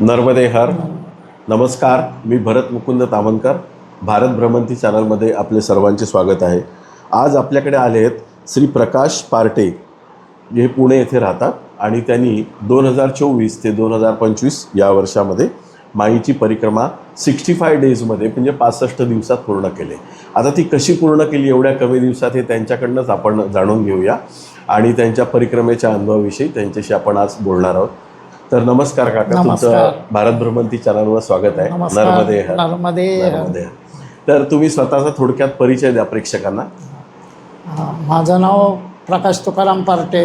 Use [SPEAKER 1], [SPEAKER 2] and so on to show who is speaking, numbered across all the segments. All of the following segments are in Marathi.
[SPEAKER 1] नर्मदे हर. नमस्कार, मी भरत मुकुंद तामनकर. भारत भ्रमंती चॅनलमध्ये आपले सर्वांचे स्वागत आहे. आज आपल्याकडे आले आहेत श्री प्रकाश पार्टे, जे पुणे येथे राहतात आणि त्यांनी 2024 ते 2025 या वर्षामध्ये माईची परिक्रमा 65 डेजमध्ये म्हणजे 65 दिवसात पूर्ण केले. आता ती कशी पूर्ण केली एवढ्या कमी दिवसात हे त्यांच्याकडनंच आपण जाणून घेऊया आणि त्यांच्या परिक्रमेच्या अनुभवाविषयी त्यांच्याशी आपण आज बोलणार आहोत. तर नमस्कार काका, तुमचं भारत भ्रमंती चॅनलवर स्वागत आहे. नर्मदे हर.
[SPEAKER 2] नर्मदे.
[SPEAKER 1] तर तुम्ही स्वतःचा थोडक्यात परिचय द्या प्रेक्षकांना.
[SPEAKER 2] माझं नाव प्रकाश तुकाराम पार्टे.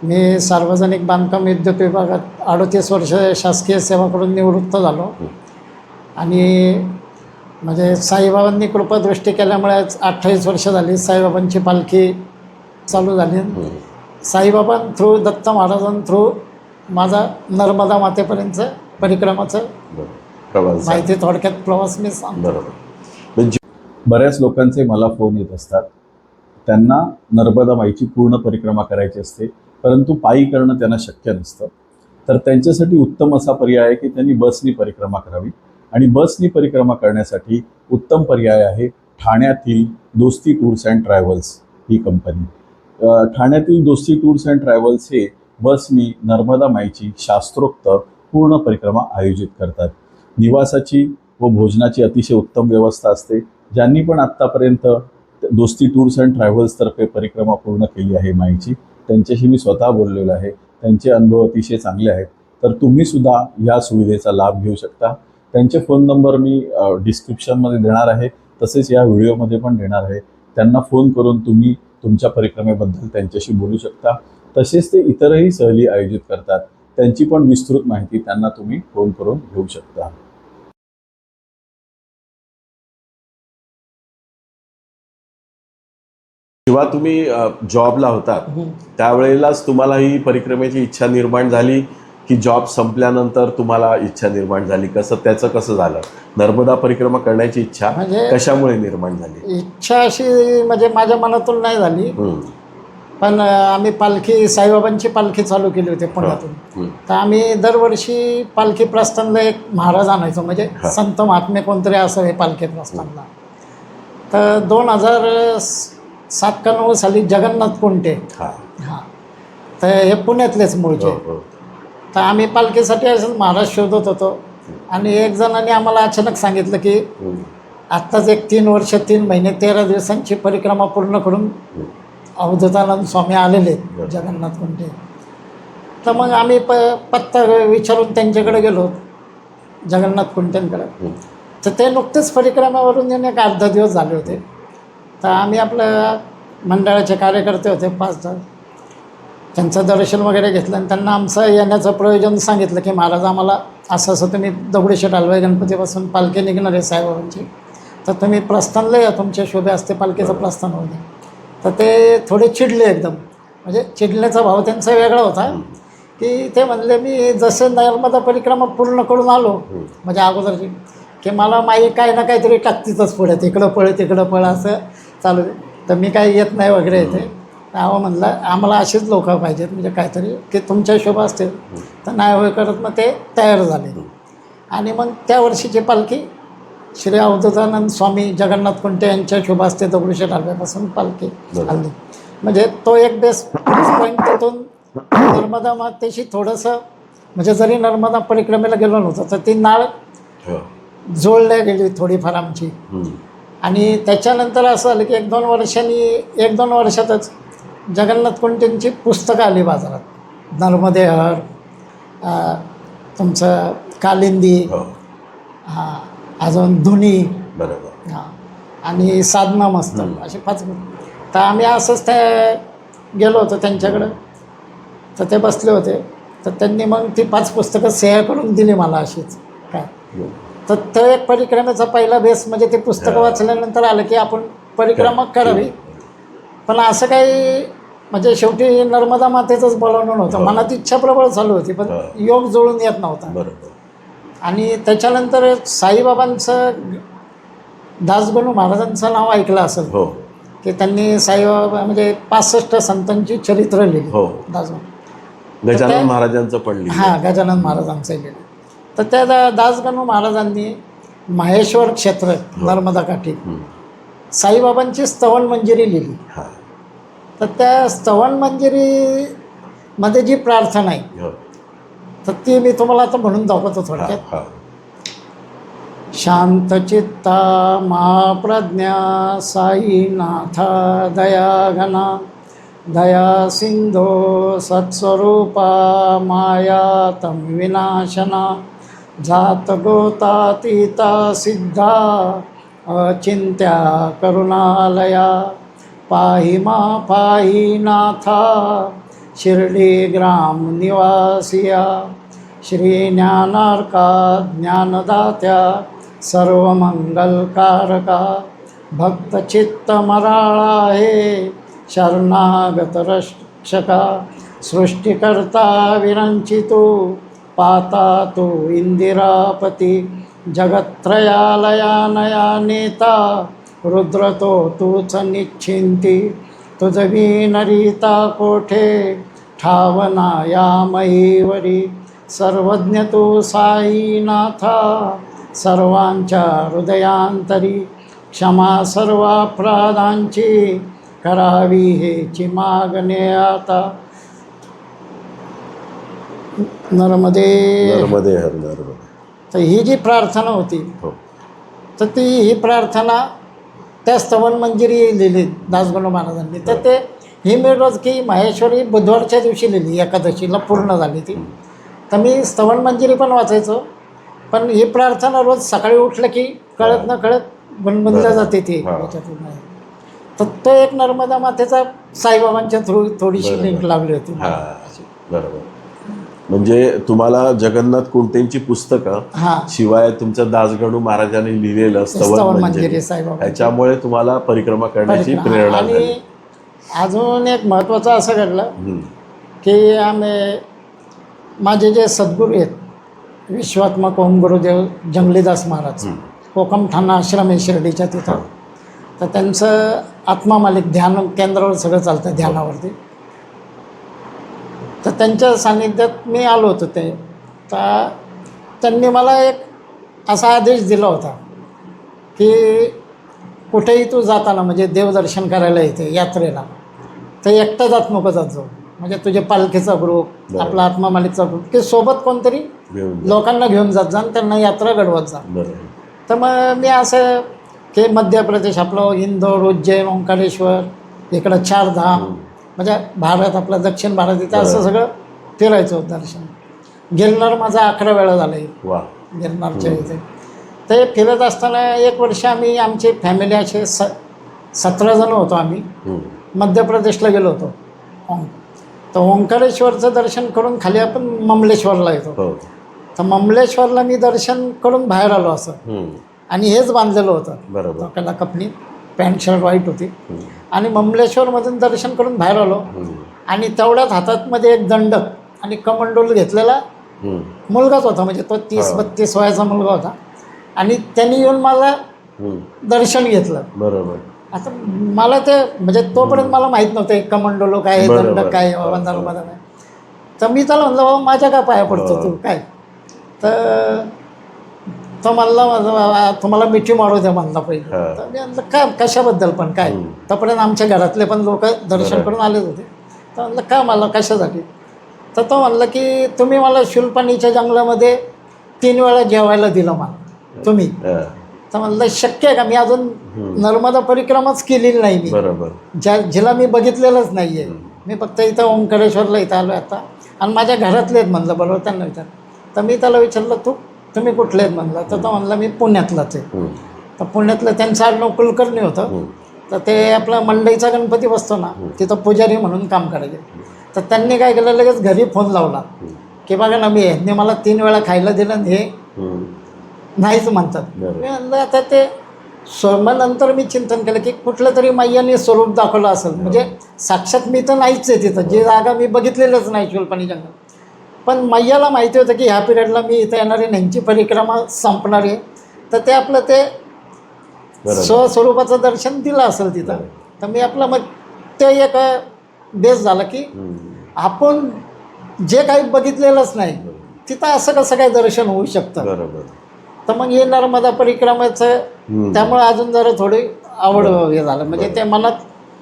[SPEAKER 2] मी सार्वजनिक बांधकाम विद्युत विभागात 38 वर्ष शासकीय सेवा करून निवृत्त झालो आणि म्हणजे साईबाबांनी कृपादृष्टी केल्यामुळे 28 वर्ष झाली साईबाबांची पालखी चालू झाली. साईबाबां थ्रू, दत्त महाराजां थ्रू माझा नर्मदा मातेपर्यंत परिक्रमाचं
[SPEAKER 1] प्रवास
[SPEAKER 2] माहिती थोडक्यात प्रवास मी सांगतो.
[SPEAKER 1] बरोबर. बऱ्याच लोकांचे मला फोन येत असतात, त्यांना नर्मदा माईची पूर्ण परिक्रमा करायची असते, परंतु पायी करणं त्यांना शक्य नसतं. तर त्यांच्यासाठी उत्तम असा पर्याय आहे की त्यांनी बसनी परिक्रमा करावी. आणि बसनी परिक्रमा करण्यासाठी उत्तम पर्याय आहे ठाण्यातील दोस्ती tours and travels he company. ठाण्यातील दोस्ती टूर्स अँड ट्रॅव्हल्स हे बसनी नर्मदा माईची शास्त्रोक्त पूर्ण परिक्रमा आयोजित करतात. निवासाची व भोजनाची अतिशय उत्तम व्यवस्था असते. ज्यांनी पण आत्तापर्यंत दोस्ती टूर्स अँड ट्रॅव्हल्सतर्फे परिक्रमा पूर्ण केली आहे माईची, त्यांच्याशी मी स्वतः बोललेलो आहे. त्यांचे अनुभव अतिशय चांगले आहेत. तर तुम्हीसुद्धा या सुविधेचा लाभ घेऊ शकता. त्यांचे फोन नंबर मी डिस्क्रिप्शनमध्ये देणार आहे, तसेच या व्हिडिओमध्ये पण देणार आहे. त्यांना फोन करून तुम्ही तुमच्या परिक्रमेबद्दल त्यांच्याशी बोलू शकता. तसेच ते इतरही सहली आयोजित करतात, त्यांची पण विस्तृत माहिती त्यांना तुम्ही फोन करून घेऊ शकता. जेव्हा तुम्ही जॉबला होतात त्यावेळेलाच तुम्हाला ही परिक्रमेची इच्छा निर्माण झाली की जॉब संपल्यानंतर तुम्हाला इच्छा निर्माण झाली? त्याचं कसं झालं? नर्मदा परिक्रमा करण्याची इच्छा
[SPEAKER 2] म्हणजे
[SPEAKER 1] कशामुळे निर्माण झाली?
[SPEAKER 2] इच्छा अशी म्हणजे माझ्या मनातून नाही झाली, पण आम्ही पालखी, साईबाबांची पालखी चालू केली होती पुण्यातून. तर आम्ही दरवर्षी पालखी प्रस्थानला एक महाराज आणायचो, म्हणजे संत महात्मे कोणतरी असावे पालखी प्रस्थानला. तर 2007 का 2009 साली जगन्नाथ कुंटे, तर हे पुण्यातलेच मूळचे. तर आम्ही पालखीसाठी असंच महाराज शोधत होतो आणि एक जणांनी आम्हाला अचानक सांगितलं की आत्ताच एक 3 वर्ष 3 महिने 13 दिवसांची परिक्रमा पूर्ण करून अवधूतानंद स्वामी आलेले जगन्नाथ कुंटे. तर मग आम्ही पत्ता विचारून त्यांच्याकडे गेलो, जगन्नाथ कुंटेंकडे. तर ते नुकतेच परिक्रमावरून येऊन एक अर्धा दिवस झाले होते. तर आम्ही आपल्या मंडळाचे कार्यकर्ते होते 5 जण, त्यांचं दर्शन वगैरे घेतलं आणि त्यांना आमचं येण्याचं प्रयोजन सांगितलं की महाराज आम्हाला असं असं तुम्ही दगडूशेठ हलवाई गणपतीपासून पालखी निघणार आहे साईबाबांची, तर तुम्ही प्रस्थानला या, तुमच्या शोभे असते पालखीचं प्रस्थान होऊ दे. तर ते थोडे चिडले एकदम, म्हणजे चिडण्याचा भाव त्यांचा वेगळा होता की ते म्हणले मी जसं नर्मदा परिक्रमा पूर्ण करून आलो म्हणजे अगोदरची, की मला माई काय ना काहीतरी टाकतीच पुढे, तिकडं पळ असं चालू. तर मी काही येत नाही वगैरे येते. अहो म्हणलं आम्हाला असेच लोक पाहिजेत, म्हणजे काहीतरी की तुमच्या शोभा असतील. तर नाही होय करत मग ते तयार झाले. आणि मग त्या वर्षीची पालखी श्री अवधूतानंद स्वामी जगन्नाथ कुंटे यांच्या शोभा असते दगडूशेठ हलव्यापासून पालखी हल्ली. म्हणजे तो एक बेस्ट पॉईंट. तिथून नर्मदा मातेशी थोडंसं, म्हणजे जरी नर्मदा परिक्रमेला गेलो नव्हतं तर ती नाळ जोडल्या गेली थोडीफार आमची. आणि त्याच्यानंतर असं झालं की 1-2 वर्षातच जगन्नाथ कुंटेंची पुस्तकं आली बाजारात. नर्मदे हर, तुमचं कालिंदी, अजून धुनी, आणि साधना मस्तक, असे 5. तर आम्ही असंच त्या गेलो होतो त्यांच्याकडं. तर ते बसले होते, तर त्यांनी मग ती 5 पुस्तकं सह्या करून दिली मला अशीच काय. तर तो एक परिक्रमेचा पहिला बेस, म्हणजे ते पुस्तकं वाचल्यानंतर आलं की आपण परिक्रमा करावी. पण असं काही म्हणजे शेवटी नर्मदा मातेचंच बोलावणं नव्हतं, मनात इच्छा प्रबळ चालू होती, पण योग जुळून येत नव्हता. आणि त्याच्यानंतर साईबाबांचं, दासगणू महाराजांचं नाव ऐकलं असेल की त्यांनी साईबाबा म्हणजे 65 संतांची चरित्र लिहिली. दासगणू
[SPEAKER 1] गजानन महाराजांचं पण लिहिलं.
[SPEAKER 2] हां, गजानन महाराजांचं लिहिलं. तर त्या दासगणू महाराजांनी माहेश्वर क्षेत्र नर्मदा काठी साईबाबांची स्तवन मंजिरी लिहिली.
[SPEAKER 3] हां.
[SPEAKER 2] तर त्या स्तवन मंजिरीमध्ये जी प्रार्थना आहे
[SPEAKER 3] हो.
[SPEAKER 2] तर ती मी तुम्हाला आता म्हणून दाखवतो थोडक्यात.
[SPEAKER 3] हां.
[SPEAKER 2] शांतचित्ता महाप्रज्ञा साईनाथा दयाघना दया सिंधो सत्स्वरूपा माया तम विनाशना जात गोतातीता सिद्धा अचिंत्या करुणालया पाहि नाथा शिर्डी ग्राम निवासिया श्री ज्ञानार्का ज्ञानदात्या सर्वमंगलकारका भक्तचित्त मराळा हे शरणागत रक्षका सृष्टिकर्ता विरंचितो पाता तो इंदिरापती जगत्त्रयालयानया नेता रुद्रतो तूच निश्चिंती तुझ विनरिता कोठे ठावना या महीवरी सर्वज्ञ तू साईनाथा सर्वांच्या हृदयांतरी क्षमा सर्वापराधांची करावी हेची मागणे आता. नर्मदे
[SPEAKER 3] नर्मदे हर नर्मदे.
[SPEAKER 2] तर ही जी प्रार्थना होती
[SPEAKER 3] हो.
[SPEAKER 2] तर ती ही प्रार्थना त्या स्तवन मंजिरी लिहिली दासगणू महाराजांनी. तर ते ही मी रोज की माहेश्वरी बुधवारच्या दिवशी लिहिली एकादशीला पूर्ण झाली ती. तर मी स्तवन मंजिरी पण वाचायचो, पण ही प्रार्थना रोज सकाळी उठलं की कळत न कळत गुणगुणल्या जाते ती याच्यातून. तर तो एक नर्मदा मातेचा साईबाबांच्या थ्रू थोडीशी लिंक लावली होती.
[SPEAKER 3] हां. बरोबर. म्हणजे तुम्हाला जगन्नाथ कुंटेंची पुस्तकं
[SPEAKER 2] हां
[SPEAKER 3] शिवाय तुमच्या दासगणू महाराजांनी लिहिलेलं स्तवन मंजिरी
[SPEAKER 2] साईबाबा
[SPEAKER 3] ह्याच्यामुळे तुम्हाला परिक्रमा करण्याची प्रेरणा
[SPEAKER 2] आणि
[SPEAKER 3] झाली.
[SPEAKER 2] अजून एक महत्त्वाचं असं घडलं
[SPEAKER 3] हं.
[SPEAKER 2] की माझे जे सद्गुरू आहेत विश्वात्मक ओम गुरुदेव जंगलीदास महाराज कोकमठाणा आश्रम आहे शिर्डीच्या तिथं. तर त्यांचं आत्मा मालिक ध्यान केंद्रावर सगळं चालतं ध्यानावरती. तर त्यांच्या सान्निध्यात मी आलो होतो ते. तर त्यांनी मला एक असा आदेश दिला होता की कुठेही तू जाताना म्हणजे देवदर्शन करायला येते यात्रेला तर एकटा जात नको जात जाऊ. म्हणजे तुझे पालखीचा ग्रुप आपला आत्मा मालिकचा ग्रुप की सोबत कोणतरी लोकांना घेऊन जात जा आणि त्यांना यात्रा घडवत जा. तर मग मी असं की मध्य प्रदेश आपलं इंदोर उज्जैन ओंकारेश्वर इकडं चारधाम म्हणजे भारत आपला दक्षिण भारत इथं असं सगळं फिरायचं होतं दर्शन. गिरनार माझा 11 वेळा झाला आहे गिरनारच्या इथे. ते फिरत असताना एक वर्ष आम्ही आमची फॅमिली असे 17 जण होतो आम्ही मध्य प्रदेशला गेलो होतो. तर ओंकारेश्वरचं दर्शन करून खाली आपण ममलेश्वरला येतो. तर ममलेश्वरला मी दर्शन करून बाहेर आलो असं आणि हेच बांधलेलं होतं डोक्याला कपनी पॅन्ट शर्ट व्हाईट होती. आणि ममलेश्वरमधून दर्शन करून बाहेर आलो आणि तेवढ्यात हातातमध्ये एक दंडक आणि कमंडोल घेतलेला मुलगाच होता. म्हणजे तो 30-32 वयाचा मुलगा होता आणि त्यांनी येऊन मला दर्शन घेतलं.
[SPEAKER 3] बरोबर.
[SPEAKER 2] आता मला ते म्हणजे तोपर्यंत मला माहीत नव्हतं एक कमंडोलो काय दंडक काय नर्मदा काय. तर मी त्याला म्हणलं बाबा माझ्या काय पाया पडतो तू काय. तर तो म्हणला तुम्हाला मिठी मारू द्या म्हणला पहिले. तर मी म्हणलं काय कशाबद्दल पण काय. तोपर्यंत आमच्या घरातले पण लोक दर्शन करून आलेच होते. तर म्हणलं का मला कशासाठी. तर तो म्हणलं की तुम्ही मला शूलपाणीच्या जंगलामध्ये 3 वेळा जेवायला दिलं मला तुम्ही. तर म्हणलं शक्य आहे का. मी अजून नर्मदा परिक्रमाच केलेली नाही मी.
[SPEAKER 3] बरोबर.
[SPEAKER 2] जिला मी बघितलेलंच नाही आहे. मी फक्त इथं ओंकारेश्वरला इथं आलो आता आणि माझ्या घरातले आहेत म्हणलं. बरोबर त्यांना विचार. तर मी त्याला विचारलं तुम्ही कुठले आहेत म्हणलं. तर तो म्हणला मी पुण्यातलाच आहे. तर पुण्यातलं त्यांचं आडनाव कुलकर्णी होतं. तर ते आपला मंडईचा गणपती बसतो ना तिथं पुजारी म्हणून काम करायचे. तर त्यांनी काय केलं लगेच घरी फोन लावला की बघा ना मी ह्यांनी मला 3 वेळा खायला दिलं आणि हे नाहीच म्हणतात. मी म्हणलं आता ते मग नंतर मी चिंतन केलं की कुठलं तरी मैयाने स्वरूप दाखवलं असेल. म्हणजे साक्षात मी तर नाहीच आहे तिथं. जी जागा मी बघितलेलंच नाही शूलपाणी जंगल. पण मैयाला माहिती होतं की ह्या पिरियडला मी इथं येणार आहे ह्यांची परिक्रमा संपणार आहे. तर ते आपलं ते स्वस्वरूपाचं दर्शन दिलं असेल तिथं. तर मी आपलं मग ते एक बेस झालं की आपण जे काही बघितलेलंच नाही तिथं असं कसं काय दर्शन होऊ शकतं.
[SPEAKER 3] बरोबर.
[SPEAKER 2] तर मग हे नर्मदा परिक्रमेचं त्यामुळे अजून जरा थोडी आवड हे झालं, म्हणजे ते मनात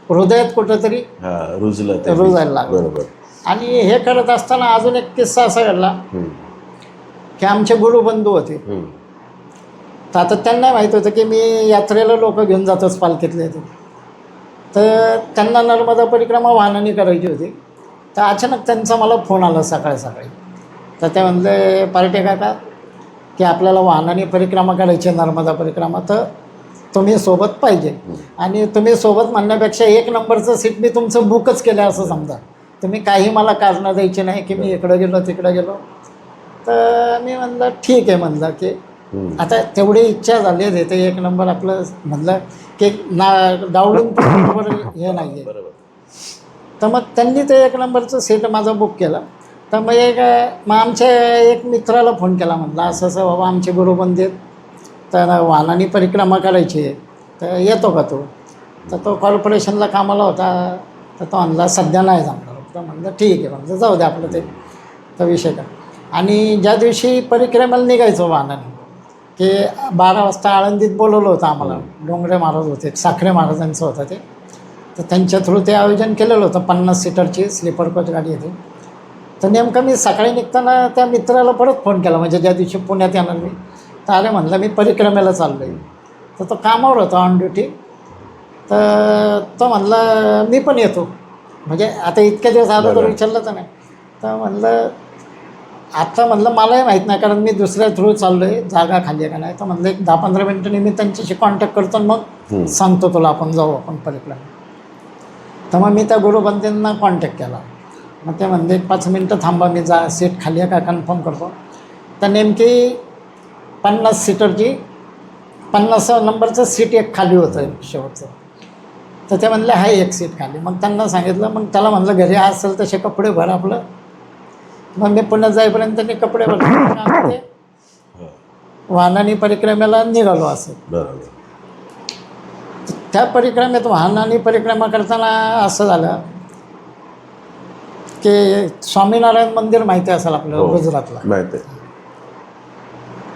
[SPEAKER 2] हृदयात कुठंतरी
[SPEAKER 3] हा, रुजलं ते.
[SPEAKER 2] रुजायला लागलं.
[SPEAKER 3] बरोबर.
[SPEAKER 2] आणि हे करत असताना अजून एक किस्सा असा घडला की आमचे गुरुबंधू होते. तर आता त्यांना माहीत होतं की मी यात्रेला लोक घेऊन जातोच पालखीतले ते. तर त्यांना नर्मदा परिक्रमा वाहनाने करायची होती. तर अचानक त्यांचा मला फोन आला सकाळी सकाळी. तर ते म्हणले, पार्टे काका की आपल्याला वाहनाने परिक्रमा करायची नर्मदा परिक्रमा, तर तुम्ही सोबत पाहिजे. आणि तुम्ही सोबत म्हणण्यापेक्षा 1 नंबरचं सीट मी तुमचं बुकच केलं असं समजा. तुम्ही काही मला कारणं द्यायची नाही की मी इकडं गेलो तिकडं गेलो. तर मी म्हणलं ठीक आहे, म्हणलं की आता तेवढी इच्छा झाली आहे ते 1 नंबर आपलं, म्हणलं की डावलून बरोबर हे नाही आहे. तर मग त्यांनी ते 1 नंबरचं सीट माझं बुक केलं. तर मग आमच्या एक मित्राला फोन केला, म्हटलं असं असं बाबा आमचे गुरुबंधू आहेत, तर वाहनाने परिक्रमा करायची आहे, तर येतो का तो? तर तो कॉर्पोरेशनला कामाला होता. तर तो म्हणला सध्या नाही जमणार. तर म्हणलं ठीक आहे, म्हणलं जाऊ दे आपलं ते, तर विषय का. आणि ज्या दिवशी परिक्रमेला निघायचो वाहनाने, की 12 वाजता आळंदीत बोलवलं होतं आम्हाला. डोंगरे महाराज होते, साखरे महाराजांचं होतं ते. तर त्यांच्या थ्रू ते आयोजन केलेलं होतं. 50 सीटरची स्लीपर कोच गाडी होती. तर नेमकं मी सकाळी निघताना त्या मित्राला परत फोन केला, म्हणजे ज्या दिवशी पुण्यात येणार मी. तर अरे म्हणलं मी परिक्रमेला चाललो आहे. तर तो कामावर होता ऑन ड्युटी. तर तो म्हणला मी पण येतो, म्हणजे आता इतक्या दिवस अगोदर विचारलं तर नाही. तर म्हणलं आता म्हणलं मलाही माहीत नाही, कारण मी दुसऱ्या थ्रू चाललो आहे, जागा खाली आहे का नाही. तर म्हणलं एक 10-15 मिनटांनी मी त्यांच्याशी कॉन्टॅक्ट करतो आणि मग सांगतो तुला, आपण जाऊ आपण परिक्रमा. तर मग मी त्या गुरुबंधूंना कॉन्टॅक्ट केला. मग ते म्हणले 5 मिनटं थांबा, मी सीट खाली आहे का कन्फर्म करतो. तर नेमकी 50 सीटरची 50 नंबरचं सीट एक खाली होतं शेवटचं. तर ते म्हणले आहे एक सीट खाली. मग त्यांना सांगितलं, मग त्याला म्हणलं घरी असेल तसे कपडे भर आपलं. मग मी पुण्यात जाईपर्यंत त्यांनी कपडे भरले, वाहनाने परिक्रमेला निघालो असं.
[SPEAKER 3] बरोबर.
[SPEAKER 2] त्या परिक्रमेत वाहनाने परिक्रमा करताना असं झालं की स्वामीनारायण मंदिर माहिती असेल आपल्याला, गुजरातला.
[SPEAKER 3] माहिती आहे.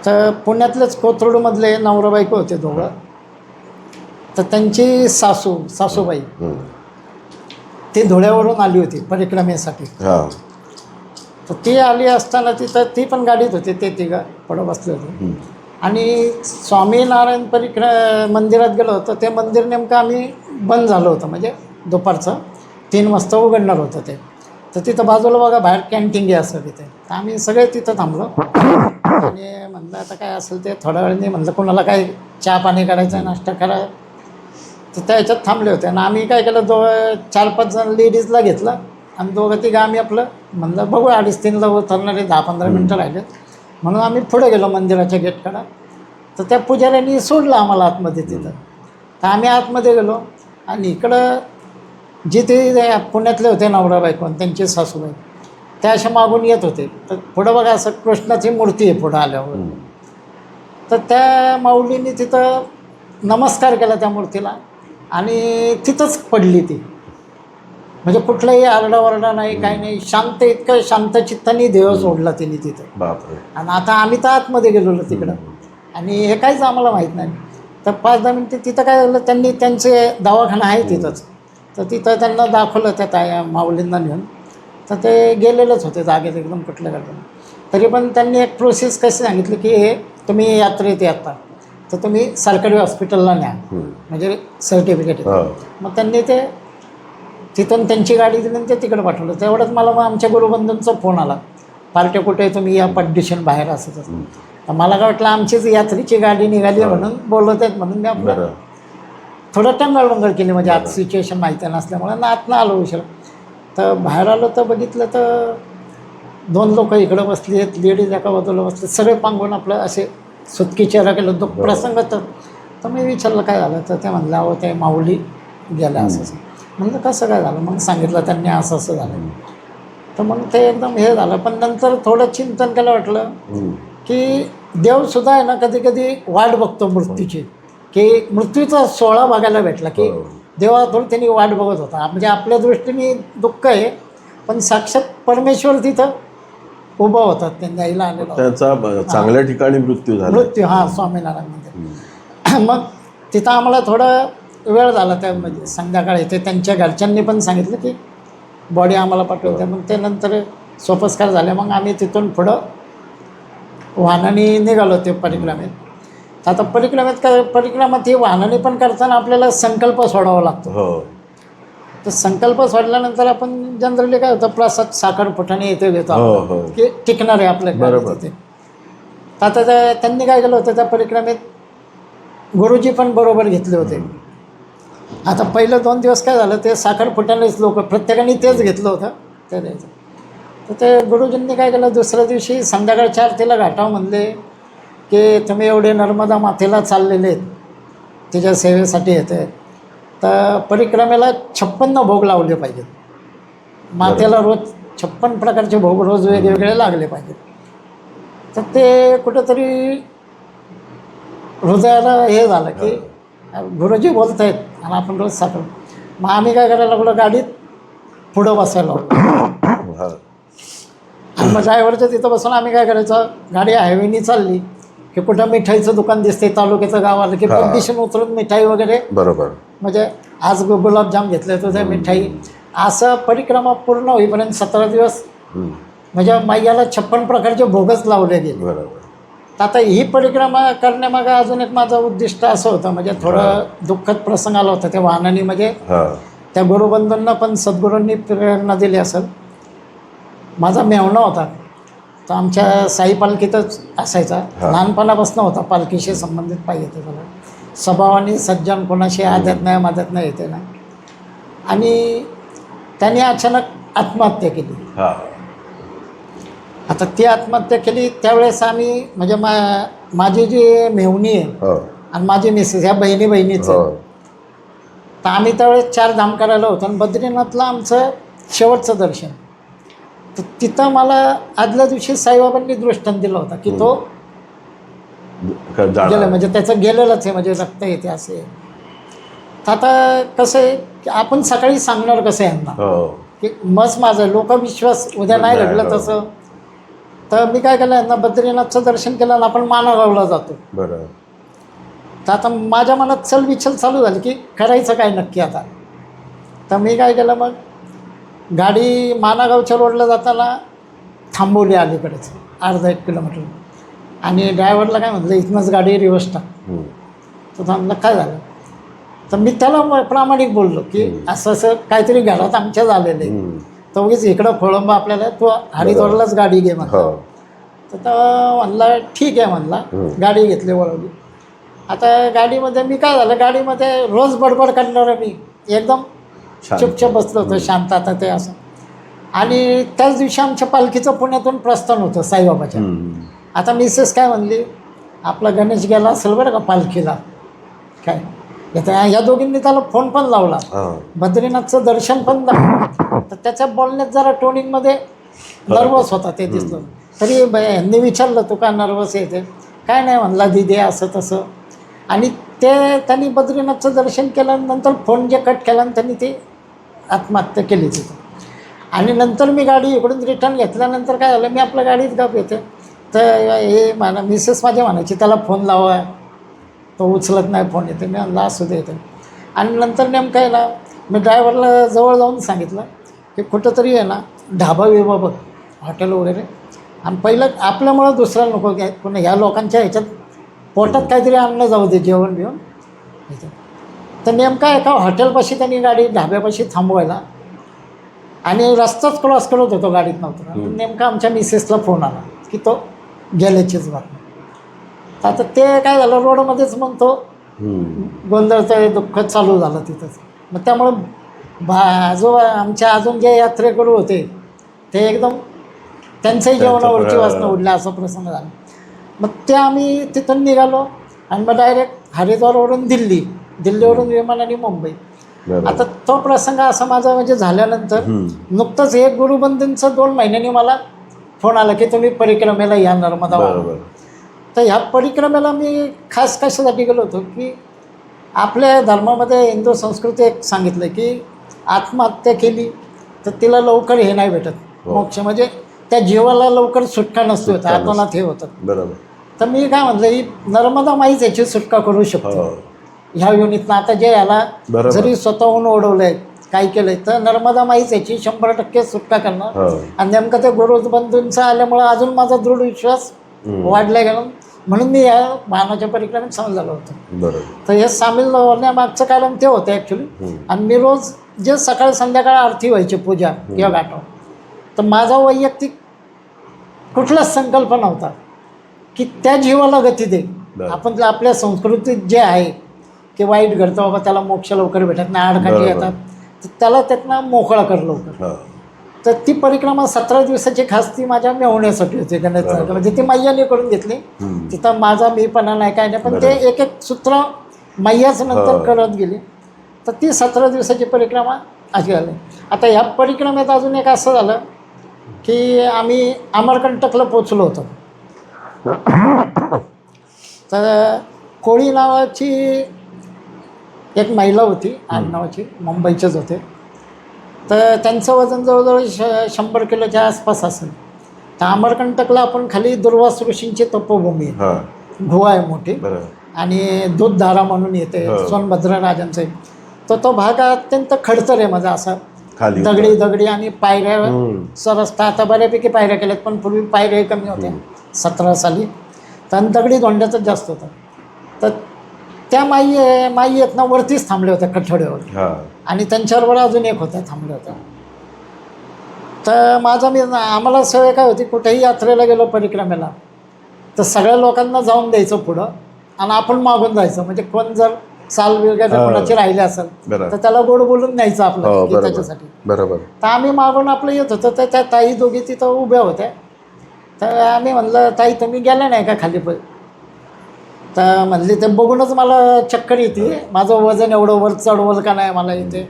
[SPEAKER 2] तर पुण्यातलेच कोथरूडमधले नवरा बायको होते दोघं. तर त्यांची सासूबाई ती धुळ्यावरून आली होती परिक्रमेसाठी. तर ती आली असताना तिथं ती पण गाडीत होती, ते तिघं पुढं बसले होते. आणि स्वामीनारायण मंदिरात गेलो होतो. ते मंदिर नेमकं आम्ही बंद झालं होतं, म्हणजे दुपारचं 3 वाजता उघडणार होतं ते. तर तिथं बाजूला बघा बाहेर कॅन्टीन आहे असं तिथे. तर आम्ही सगळे तिथं थांबलो आणि म्हणलं आता काय असेल ते थोड्या वेळाने, म्हणलं कोणाला काय चहा पाणी करायचं आहे, नाश्ता करा. तर त्या ह्याच्यात थांबले होते. आणि आम्ही काय केलं, 4-5 जण लेडीजला घेतलं आणि 2-3 आम्ही आपलं म्हणलं बघू 2:30-3ला उतरणारे, 10-15 मिनटं राहिले म्हणून आम्ही पुढे गेलो मंदिराच्या गेटकडं. तर त्या पुजाऱ्यांनी सोडलं आम्हाला आतमध्ये तिथं. तर आम्ही आतमध्ये गेलो आणि इकडं जे ते पुण्यातले होते नवरा बायको आणि त्यांची सासूबाई, त्या अशा मागून येत होते. तर पुढं बघा असं कृष्णाची मूर्ती आहे पुढं आल्यावर. तर त्या माऊलींनी तिथं नमस्कार केला त्या मूर्तीला आणि तिथंच पडली ती. म्हणजे कुठलाही आरडाओरडा नाही, काही नाही, शांत, इतकं शांत चित्ताने देव सोडला तिने तिथं.
[SPEAKER 3] बापरे.
[SPEAKER 2] आणि आता आम्ही तर आतमध्ये गेलेलो तिकडं आणि हे काहीच आम्हाला माहीत नाही. तर 5-10 मिनटं तिथं काय झालं, त्यांनी त्यांचे दवाखाना आहे तिथंच. तर तिथं त्यांना दाखवलं त्या माऊलींना नेऊन. तर ते गेलेलेच होते जागेत एकदम कुठल्या घडलं. तरी पण त्यांनी एक प्रोसेस कशी सांगितली की हे तुम्ही यात्रेत येता तर तुम्ही सरकारी हॉस्पिटलला न्या, म्हणजे सर्टिफिकेट. मग त्यांनी ते तिथून त्यांची गाडी दिली आणि ते तिकडे पाठवलं. तेवढंच मला मग आमच्या गुरुबंधूंचा फोन आला, पार्ट्या कुठे तुम्ही या पड्डिशन बाहेर असत असं. तर मला काय वाटलं आमचीच यात्रेची गाडी निघाली आहे म्हणून बोलत आहेत, म्हणून मी आपलं थोडं टंगळवंगळ केली, म्हणजे आज सिच्युएशन माहिती नसल्यामुळे ना आतनं आलो उशीर. तर बाहेर आलो तर बघितलं तर 2 लोक इकडं बसली आहेत, लेडीज एका बाजूला बसले, सगळे पांगून आपलं असे सुटकी चेहरा केलं दुःख प्रसंग. तर मी विचारलं काय झालं. तर ते म्हणलं अहो ते माऊली गेल्या असं. म्हणलं कसं काय झालं. मग सांगितलं त्यांनी असं असं झालं. तर मग ते एकदम हे झालं. पण नंतर थोडं चिंतन केलं, वाटलं की देवसुद्धा आहे ना कधी कधी वाट बघतो मृत्यूची, की मृत्यूचा सोहळा बघायला भेटला की देवा थोडं त्यांनी वाट बघत होता. म्हणजे आपल्या दृष्टीने दुःख आहे, पण साक्षात परमेश्वर तिथं उभं होतात, ते न्यायला आलेलं होतं.
[SPEAKER 3] त्यांचा चांगल्या ठिकाणी मृत्यू झाला.
[SPEAKER 2] मृत्यू, हां, स्वामीनारायण मंदिर. मग तिथं आम्हाला थोडं वेळ झाला, त्या म्हणजे संध्याकाळी ते त्यांच्या घरच्यांनी पण सांगितलं की बॉडी आम्हाला पाठवते. मग ते नंतर सोपस्कार झाले. मग आम्ही तिथून पुढं वाहनाने निघालो ते परिक्रमेत. आता परिक्रमात ही वाहनाने पण करताना आपल्याला संकल्प सोडावा लागतो.
[SPEAKER 3] हो.
[SPEAKER 2] तर संकल्प सोडल्यानंतर आपण जनरली काय होतं, प्रसाद साखर फुटाणे इथे घेतो
[SPEAKER 3] हो,
[SPEAKER 2] आपण,
[SPEAKER 3] हो.
[SPEAKER 2] की टिकणार आहे आपल्या
[SPEAKER 3] बरोबर.
[SPEAKER 2] तिथे. तर आता त्यांनी काय केलं होतं, त्या परिक्रमेत गुरुजी पण बरोबर घेतले होते. आता पहिलं 2 दिवस काय झालं, ते साखर फुटाणेच लोक प्रत्येकाने तेच घेतलं होतं ते द्यायचं. तर ते गुरुजींनी काय केलं, दुसऱ्या दिवशी संध्याकाळच्या आरतीला घाटाव म्हणले की तुम्ही एवढे नर्मदा मातेला चाललेले आहेत, तिच्या सेवेसाठी येते, तर परिक्रमेला 56 भोग लावले पाहिजेत. मातेला रोज 56 प्रकारचे भोग रोज वेगवेगळे लागले पाहिजेत. तर ते कुठंतरी हृदयाला हे झालं की गुरुजी बोलत आहेत आणि आपण रोज साखर. मग आम्ही काय करायला लागलो, गाडीत पुढं बसायला लागलो.
[SPEAKER 3] हा.
[SPEAKER 2] आणि मग ड्रायव्हरच्या तिथं बसून आम्ही काय करायचं, गाडी हायवेनी चालली की कुठं मिठाईचं दुकान दिसते तालुक्याचं गाव आलं की परदिशीन उतरून मिठाई वगैरे,
[SPEAKER 3] बरोबर.
[SPEAKER 2] म्हणजे आज गुलाबजाम घेतले तर त्या मिठाई, असं परिक्रमा पूर्ण होईपर्यंत 17 दिवस म्हणजे मैयाला 56 प्रकारचे भोगच लावले गेले.
[SPEAKER 3] बरोबर.
[SPEAKER 2] तर आता ही परिक्रमा करण्यामागं अजून एक माझं उद्दिष्ट असं होतं, म्हणजे थोडं दुःखद प्रसंग आला होता त्या वाहनाने. म्हणजे
[SPEAKER 3] हा.
[SPEAKER 2] त्या गुरुबंधूंना पण सद्गुरूंनी प्रेरणा दिली असेल. माझा मेव्हणा होता, तो आमच्या साई पालखीतच असायचा, लहानपणापासून होता, पालखीशी संबंधित पाहिजे ते मला. स्वभावाने सज्जन, कोणाशी आद्यात नाही येते ना. आणि त्याने अचानक आत्महत्या केली.
[SPEAKER 3] हा.
[SPEAKER 2] आता ती आत्महत्या केली त्यावेळेस आम्ही म्हणजे माझी जी मेहुणी आहे
[SPEAKER 3] हो.
[SPEAKER 2] आणि माझी मिसेस, ह्या बहिणीचं,
[SPEAKER 3] हो.
[SPEAKER 2] तर आम्ही त्यावेळेस 4 धाम करायला होतो आणि बद्रीनाथला आमचं शेवटचं दर्शन. तर तिथं मला आदल्या दिवशी साईबाबांनी दृष्टांत दिला होता की तो गेलं, म्हणजे त्याचं गेलेलंच आहे, म्हणजे रक्त येते असे. तर आता कसं आहे की आपण सकाळी सांगणार कसं यांना
[SPEAKER 3] हो.
[SPEAKER 2] की माझा लोकविश्वास उद्या नाही घडलं तसं. तर मी काय केलं, यांना बद्रीनाथचं दर्शन केलं आणि आपण मानागावला जातो.
[SPEAKER 3] बरं.
[SPEAKER 2] तर आता माझ्या मनात चलबिचल चालू झाली की करायचं काय नक्की आता. तर मी काय केलं, मग गाडी मानागावच्या रोडला जाताना थांबवली अलीकडेच अर्धा 1 किलोमीटर. आणि ड्रायव्हरला काय म्हटलं, इथनंच गाडी रिवर्स टाक. तर थांबलं, काय झालं. तर मी त्याला प्रामाणिक बोललो की असं असं काहीतरी घरात आमच्या झालेलं आहे, तर उगीच इकडं खोळंबा आपल्याला, तू हरिद्वारलाच गाडी घे म्हणला. तर तो म्हणला ठीक आहे म्हणला, गाडी घेतली, वळवली. आता गाडीमध्ये मी काय झालं, गाडीमध्ये रोज बडबड करणारं मी एकदम चुपचाप बसलो होतो, शांत. आता ते असं. आणि त्याच दिवशी आमच्या पालखीचं पुण्यातून प्रस्थान होतं साईबाबाच्या. आता मिसेस काय म्हणली, आपला गणेश गेला असेल बरं का पालखीला, काय या दोघींनी त्याला फोन पण लावला, बद्रीनाथचं दर्शन पण लावलं. तर त्याच्या बोलण्यात जरा टोनिंगमध्ये नर्वस होता ते दिसलं. तरी यांनी विचारलं, तू का नर्वस येते, काय नाही म्हणला दिदी असं तसं. आणि त्यांनी बद्रीनाथचं दर्शन केल्यानंतर फोन जे कट केला आणि त्यांनी ती आत्महत्या केली तिथं. आणि नंतर मी गाडी इकडून रिटर्न घेतल्यानंतर काय झालं, मी आपल्या गाडीत गप येते, तर हे मिसेस माझ्या म्हणायची त्याला फोन लावा, तो उचलत नाही फोन, येते. मी म्हणलं असू दे येते. आणि नंतर नेमकं आहे ना, मी ड्रायव्हरला जवळ जाऊन सांगितलं की कुठंतरी आहे ना ढाबा बिबा बघ, हॉटेल वगैरे, आणि पहिलं आपल्यामुळं दुसऱ्याला नको घ्या, पुन्हा ह्या लोकांच्या ह्याच्यात पोटात काहीतरी आणलं जाऊ दे, जेवण बिवून. तर नेमका एका हॉटेलपाशी त्यांनी गाडी ढाब्यापाशी थांबवायला, आणि रस्ताच क्रॉस करत होतो, गाडीत नव्हतं. नेमका आमच्या मिसेसला फोन आला की तो गेल्याचीच बातमी. तर आता ते काय झालं, रोडमध्येच मग तो गोंधळचं दुःख चालू झालं तिथंच. मग त्यामुळं आमच्या अजून जे यात्रेकरू होते ते एकदम त्यांचंही जेवणावरची वासना उडल्या, असा प्रसंग झाला. मग ते आम्ही तिथून निघालो आणि मग डायरेक्ट हरिद्वारवरून दिल्लीवरून विमानाने मुंबई. आता तो प्रसंग असा माझा म्हणजे झाल्यानंतर नुकतंच एक गुरुबंधूंचं 2 महिन्यांनी मला फोन आला की तुम्ही परिक्रमेला या नर्मदा. तर ह्या परिक्रमेला मी खास कशासाठी गेलो होतो की आपल्या धर्मामध्ये हिंदू संस्कृती एक सांगितलं की आत्महत्या केली तर तिला लवकर हे नाही भेटत मोक्ष, म्हणजे त्या जीवाला लवकर सुटका नसतो,
[SPEAKER 3] सुटका
[SPEAKER 2] आतोनात हे होतं.
[SPEAKER 3] बरोबर.
[SPEAKER 2] तर मी काय म्हटलं, ही नर्मदा माईच याची सुटका करू शकतो
[SPEAKER 3] हो.
[SPEAKER 2] ह्या युनिटनं. आता जे याला
[SPEAKER 3] बरोबर.
[SPEAKER 2] जरी स्वतःहून ओढवलंय, काय केलंय, तर नर्मदा माईच याची 100% सुटका करणार.
[SPEAKER 3] हो.
[SPEAKER 2] आणि नेमकं ते गुरुज बंधूंचा आल्यामुळं अजून माझा दृढ विश्वास वाढला गेला. म्हणून मी या वाहनाच्या परिक्रमेत सामील झालो होतो.
[SPEAKER 3] बरोबर.
[SPEAKER 2] तर हे सामील होण्यामागचं कारण ते होतं ॲक्च्युली. आणि मी रोज जे सकाळ संध्याकाळ आरती व्हायची पूजा किंवा घाटावर, तर माझा वैयक्तिक कुठलाच संकल्प नव्हता की त्या जीवाला गती दे.
[SPEAKER 3] बरं.
[SPEAKER 2] आपण आपल्या संस्कृतीत जे आहे की वाईट घडतं बाबा, त्याला मोक्ष लवकर भेटत नाही, आडकाठी
[SPEAKER 3] बरोबर.
[SPEAKER 2] येतात, तर त्याला त्यातनं मोकळा कर लवकर.
[SPEAKER 3] हो.
[SPEAKER 2] तर ती परिक्रमा 17 दिवसाची खास ती माझ्या मेवण्यासाठी होती, गणेश. म्हणजे ती मैयाने करून घेतली. तिथं माझा मीपणा नाही, काय नाही, पण ते एक एक सूत्र मैयाच नंतर करत गेली. तर ती 17 दिवसाची परिक्रमा अशी झाली. आता ह्या परिक्रमेत अजून एक असं झालं की आम्ही अमरकंटकला पोचलो होतो. तर कोळी नावाची एक महिला होती, आडनावाची, मुंबईचेच होते. तर त्यांचं वजन जवळजवळ 100 किलोच्या आसपास असेल. तर अमरकंटकला आपण खाली दुर्वास ऋषींची तपोभूमी आहे,
[SPEAKER 3] हां.
[SPEAKER 2] गुहा आहे मोठी,
[SPEAKER 3] बरोबर.
[SPEAKER 2] आणि दूधधारा म्हणून येते,
[SPEAKER 3] हो.
[SPEAKER 2] सोनभद्र राजांचं आहे. तर तो भाग अत्यंत खडतर आहे माझा, असा
[SPEAKER 3] खाली
[SPEAKER 2] दगडी दगडी आणि पायऱ्या रस्ता. आता बऱ्यापैकी पायऱ्या केल्यात, पण पूर्वी पायऱ्या कमी होत्या 17 साली. तर दगडी धोंड्याचंच जास्त होतं. तर त्या माई आहेत ना, वरतीच थांबले होत्या कठड्यावर,
[SPEAKER 3] हां.
[SPEAKER 2] आणि त्यांच्याबरोबर अजून एक होत्या थांबल्या होत्या. तर आम्हाला सवय काय होती, कुठेही यात्रेला गेलो परिक्रमेला, तर सगळ्या लोकांना जाऊन द्यायचं पुढं, आणि आपण मागून जायचं. म्हणजे कोण जर साल वगैरे कोणाची राहिली असेल
[SPEAKER 3] बरोबर.
[SPEAKER 2] तर त्याला गोड बोलून न्यायचं
[SPEAKER 3] हो,
[SPEAKER 2] आपलं
[SPEAKER 3] बरोबर.
[SPEAKER 2] त्याच्यासाठी.
[SPEAKER 3] बरोबर.
[SPEAKER 2] तर आम्ही मागून आपलं येत होतं. तर त्या ताई दोघी तिथं उभ्या होत्या. तर आम्ही म्हणलं, ताई तुम्ही गेल्या नाही का खाली? तर म्हणली, ते बघूनच मला चक्कर येते, माझं वजन एवढं वर चढवलं का नाही मला इथे.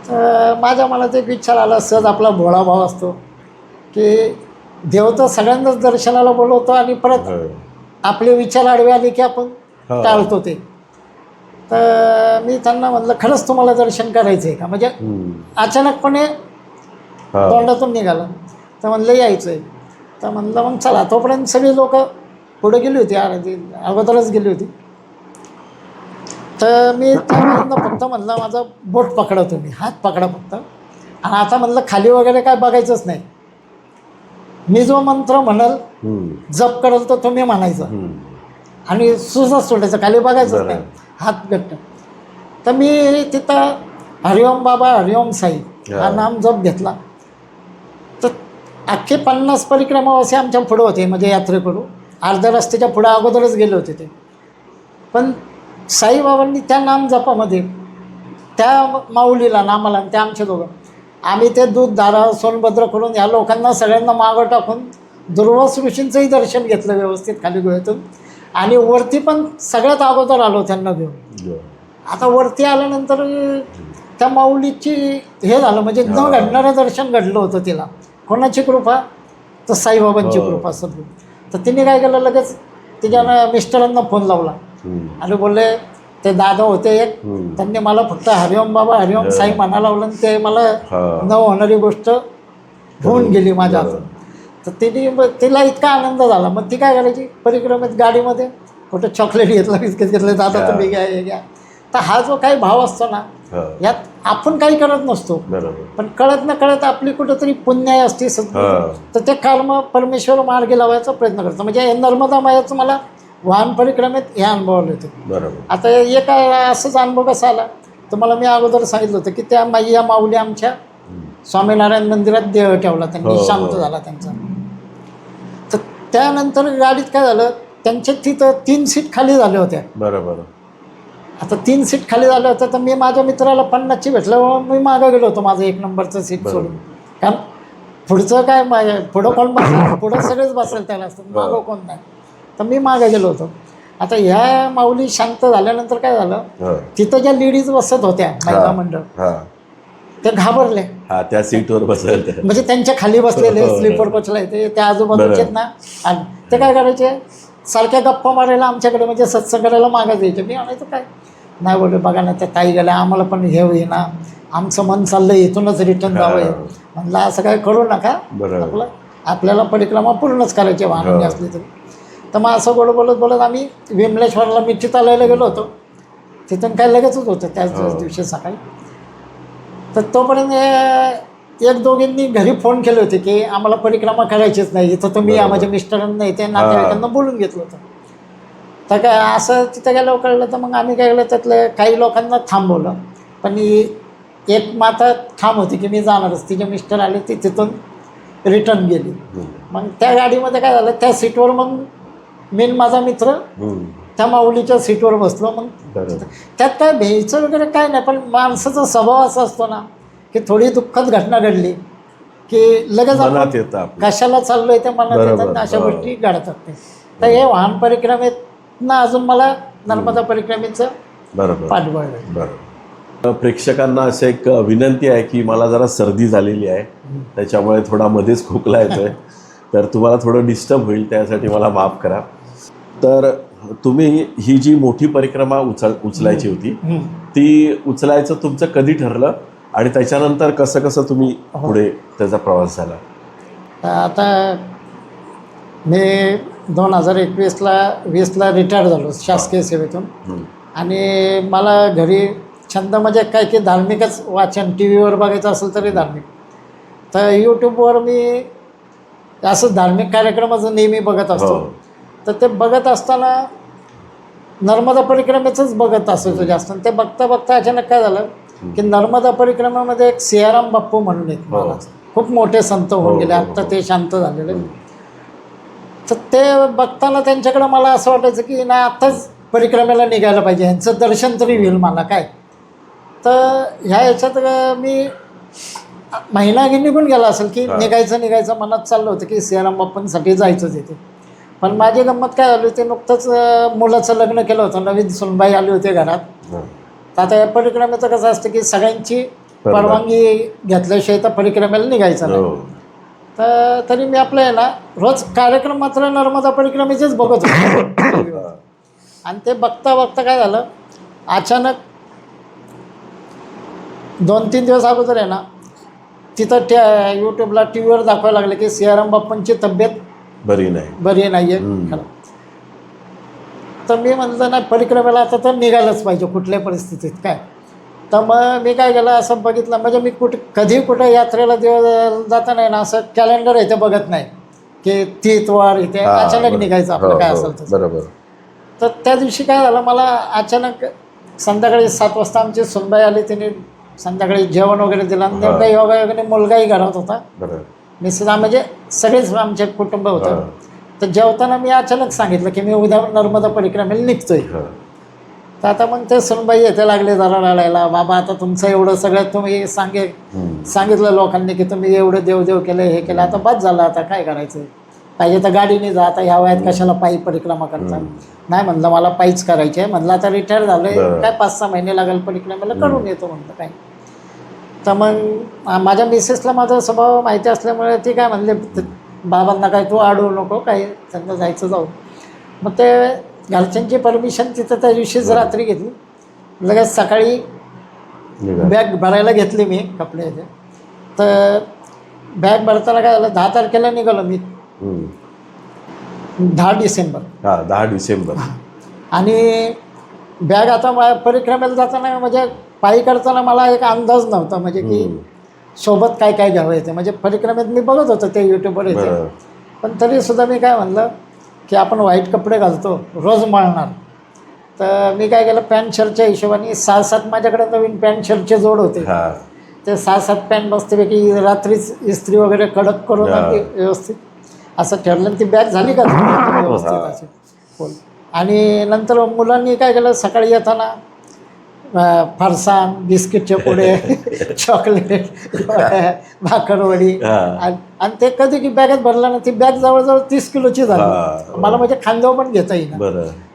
[SPEAKER 2] तर माझ्या मनात एक विचार आला, सहज आपला भोळा भाव असतो की देव तर सगळ्यांनाच दर्शनाला बोलवतो, आणि परत आपले विचार आडवे आले की आपण टाळतो ते. तर मी त्यांना म्हणलं, खरंच तुम्हाला दर्शन करायचं आहे का? म्हणजे अचानकपणे तोंडातून निघालं. तर म्हणलं यायचं आहे. तर म्हणलं मग चला. तोपर्यंत सगळी लोक पुढे गेली होती, अगोदरच गेली होती. तर मी त्यांना फक्त म्हणलं, माझा बोट पकडा, तुम्ही हात पकडा फक्त, आणि आता म्हणलं खाली वगैरे काय बघायचंच नाही. मी जो मंत्र म्हणाल, जप करल, तर तुम्ही म्हणायचं, आणि सुजच सोडायचं, खाली बघायचंच नाही, हात घट्ट. तर मी तिथं हरिओम बाबा, हरिओम साई हा नाम जप घेतला. तर अख्खे 50 परिक्रमावासी आमच्या पुढं होते, म्हणजे यात्रेकरू अर्ध्या रस्त्याच्या पुढं अगोदरच गेले होते ते. पण साईबाबांनी त्या नाम जपामध्ये त्या माऊलीला, नामाला, त्या आमच्या दोघं, आम्ही ते दूधधारा सोनभद्र करून ह्या लोकांना सगळ्यांना मागं टाकून दुर्वास ऋषींचंही दर्शन घेतलं व्यवस्थित खाली गुहेतून, आणि वरती पण सगळ्यात अगोदर आलो त्यांना घेऊन. आता वरती आल्यानंतर त्या माऊलीची हे झालं, म्हणजे न घडणारं दर्शन घडलं होतं तिला. कोणाची कृपा? तर साईबाबांची कृपा सगळी. तर तिने काय केलं, लगेच तिच्या मिस्टरांना फोन लावला, आणि बोलले, ते दादा होते एक, त्यांनी मला फक्त हरिओम बाबा, हरिओम साई म्हणायला लावलं, आणि ते मला न होणारी गोष्ट होऊन गेली माझ्या हातून. तर तिला इतका आनंद झाला. मग ती काय करायची, परिक्रमेत गाडीमध्ये कुठं चॉकलेट घेतलं, बिस्किट घेतलं, दादा तुम्ही घ्या, हे घ्या. तर हा जो काही भाव असतो ना, यात आपण काही करत नसतो, पण कळत न कळत आपली कुठंतरी पुण्याई असते, तर ते कर्म परमेश्वर मार्गी लावायचा प्रयत्न करतो. म्हणजे नर्मदा मायाचं मला वाहन परिक्रमेत हे अनुभवले होते. आता एक असंच अनुभव कसा आला, तर मला मी अगोदर सांगितलं होतं की त्या मैया माऊली आमच्या स्वामीनारायण मंदिरात देह ठेवला त्यांनी, शांत झाला त्यांचा. तर त्यानंतर गाडीत काय झालं, त्यांच्या तिथं 3 सीट खाली झाल्या होत्या.
[SPEAKER 3] बरोबर.
[SPEAKER 2] आता 3 सीट खाली झाल्या होत्या. तर मी माझ्या मित्राला 50ची भेटलं, मी मागं गेलो होतो माझं 1 नंबरचं सीट सोडून. कारण पुढचं काय, पुढं कोण बसेल, पुढं सगळेच बसेल त्याला असतं, मागं कोण नाही. तर मी मागे गेलो होतो. आता ह्या माऊली शांत झाल्यानंतर काय झालं, तिथं ज्या लेडीज बसत होत्या महिला मंडळ, ते घाबरले.
[SPEAKER 3] त्या सीटवर बसेल,
[SPEAKER 2] म्हणजे त्यांच्या खाली बसलेले स्लीपर कोचला येते, त्या आजूबाजूचे ना, आणि ते काय करायचे, सारख्या गप्पा मारायला आमच्याकडे, म्हणजे सत्संग करायला मागं जायचे. मी म्हणायचं काय नाही, बोलले बघा ना, त्या ताई गेल्या, आम्हाला पण हे होईना, आमचं मन चाललं इथूनच रिटर्न जावं. म्हणलं असं काय करू नका,
[SPEAKER 3] बरोबर.
[SPEAKER 2] आपल्याला परिक्रमा पूर्णच करायची वाहनाने असली तरी. तर मग असं बोलत आम्ही विमलेश्वरला मिरची चालायला गेलो होतो. तिथून काय लगेचच होतं त्याच दिवशी सकाळी. तर तोपर्यंत एक दोघींनी घरी फोन केले होते की आम्हाला परिक्रमा करायचीच नाही, इथं तुम्ही माझ्या मिस्टरांना इथे नातेवाईकांना बोलून घेतलं होतं. तर काय असं तिथं गेल्यावर कळलं. तर मग आम्ही काय केलं, त्यातलं काही लोकांना थांबवलं. पण एक माता ठाम होती की मी जाणारच. तिचे मिस्टर आले, ती तिथून रिटर्न गेली. मग त्या गाडीमध्ये काय झालं, त्या सीटवर मग मेन माझा मित्र त्या माऊलीच्या सीटवर बसलो. मग त्यात काय भ्यायचं वगैरे काय नाही, पण माणसाचा स्वभाव असा असतो ना की थोडी दुःखद घटना घडली की लगेच
[SPEAKER 3] मनात येतं आपल्या.
[SPEAKER 2] कशाला चाललोय ते मनात येतात, अशा गोष्टी घडतात ते. तर हे वाहन परिक्रमेतनं अजून मला नर्मदा परिक्रमेचं पाठबळ आहे.
[SPEAKER 3] बरोबर. प्रेक्षकांना असं एक विनंती आहे की मला जरा सर्दी झालेली आहे, त्याच्यामुळे थोडा मध्येच खोकला येतोय, तर तुम्हाला थोडं डिस्टर्ब होईल, त्यासाठी मला माफ करा. तर तुम्ही ही जी मोठी परिक्रमा उचलायची होती, ती उचलायचं तुमचं कधी ठरलं आणि त्याच्यानंतर कसं कसं तुम्ही पुढे त्याचा प्रवास झाला?
[SPEAKER 2] आता मी 2021ला रिटायर झालो शासकीय सेवेतून. आणि मला घरी छंद म्हणजे काय की धार्मिकच वाचन, टी व्हीवर बघायचं असेल तरी धार्मिक. तर यूट्यूबवर मी असं धार्मिक कार्यक्रमाचं नेहमी बघत असतो. तर ते बघत असताना नर्मदा परिक्रमेचंच बघत असायचो जास्त. ते बघता अचानक काय झालं की नर्मदा परिक्रमेमध्ये एक सियाराम बाप्पू म्हणून एक महाराज खूप मोठे संत होऊन गेले, आत्ता ते शांत झालेले. तर ते बघताना त्यांच्याकडं मला असं वाटायचं की नाही, आत्ताच परिक्रमेला निघायला पाहिजे, यांचं दर्शन तरी होईल मला काय. तर ह्या याच्यात मी महिना निघून गेला असेल की निघायचं मनात चाललं होतं की सियाराम बाप्पांसाठी जायचंच येते. पण माझी गंमत काय झाली होती, नुकतंच मुलाचं लग्न केलं होतं, नवीन सुनबाई आली होती घरात. तर आता या परिक्रमेचं कसं असतं की सगळ्यांची परवानगी घेतल्याशिवाय तर परिक्रमेला निघायचं नाही. तर तरी मी आपलं आहे ना रोज कार्यक्रम मात्र नर्मदा परिक्रमेचेच बघत होतो. आणि ते बघता काय झालं, अचानक 2-3 दिवस अगोदर आहे ना तिथं त्या यूट्यूबला टी व्हीवर दाखवायला लागले की सियाराम बाप्पांची तब्येत बरी नाही आहे. तर मी म्हटलं नाही, परिक्रमेला आता तर निघायलाच पाहिजे कुठल्या परिस्थितीत काय. तर मग मी काय केलं, असं बघितलं म्हणजे मी कधी कुठे यात्रेला जाता नाही ना, असं कॅलेंडर इथे बघत नाही की तीर्थवार इथे अचानक निघायचं आपलं काय असेल तर.
[SPEAKER 3] बरोबर.
[SPEAKER 2] तर त्या दिवशी काय झालं, मला अचानक संध्याकाळी 7 वाजता आमची सुनबाई आली, तिने संध्याकाळी जेवण वगैरे दिलं. नेमका योगायोगाने मुलगाही घरात होता, मिसेस, म्हणजे सगळेच आमचे कुटुंब होतं. तर जेवताना मी अचानक सांगितलं की मी उद्या नर्मदा परिक्रमेला निघतोय. तर आता मग ते सुनबाई येथे लागले जरा रडायला, बाबा आता तुमचं एवढं सगळं तुम्ही सांगितलं लोकांनी की तुम्ही एवढं देव केलं, हे केलं, आता बस झालं, आता काय करायचं, पाहिजे तर गाडीने जा, आता ह्या वयात कशाला पायी परिक्रमा करता. नाही म्हणलं, मला पायीच करायची आहे. म्हणलं आता रिटायर झालं आहे, काय 5-6 महिने लागेल परिक्रमेला, करून येतो म्हणलं काय. तर मग माझ्या मिसेसला माझा स्वभाव माहिती असल्यामुळे ती काय म्हणले, बाबांना काय तू अडवू नको, काही त्यांना जायचं जाऊ. मग ते घरच्यांची परमिशन तिथं त्या दिवशीच रात्री घेतली. लगेच सकाळी बॅग भरायला घेतली मी कपडे. तर बॅग भरताना काय झालं, 10 तारखेला निघालो मी, 10 डिसेंबर. आणि बॅग आता परिक्रमेला जाताना म्हणजे पायी करताना मला एक अंदाज नव्हता म्हणजे की सोबत काय घ्यावं येते. म्हणजे परिक्रमेत मी बघत होतो ते यूट्यूबवर येते, पण तरीसुद्धा मी काय म्हणलं की आपण व्हाईट कपडे घालतो, रोज मळणार. तर मी काय केलं, पॅन्ट शर्टच्या हिशोबाने 6-7 माझ्याकडे नवीन पॅन्ट शर्टचे जोड होते. ते 6-7 पॅन्ट मस्तपैकी रात्रीच इस्त्री वगैरे कडक करून अगदी व्यवस्थित असं ठरलं. ती बॅग झाली का व्यवस्थित अशी. आणि नंतर मुलांनी काय केलं, सकाळी येताना फरसाण, बिस्किटचे पुडे, चॉकलेट, भाकरवडी, आणि ते कधी की बॅगेत भरलं ना, ती बॅग जवळजवळ 30 किलोची झाली मला, म्हणजे खांद्यावर पण घेता येईल.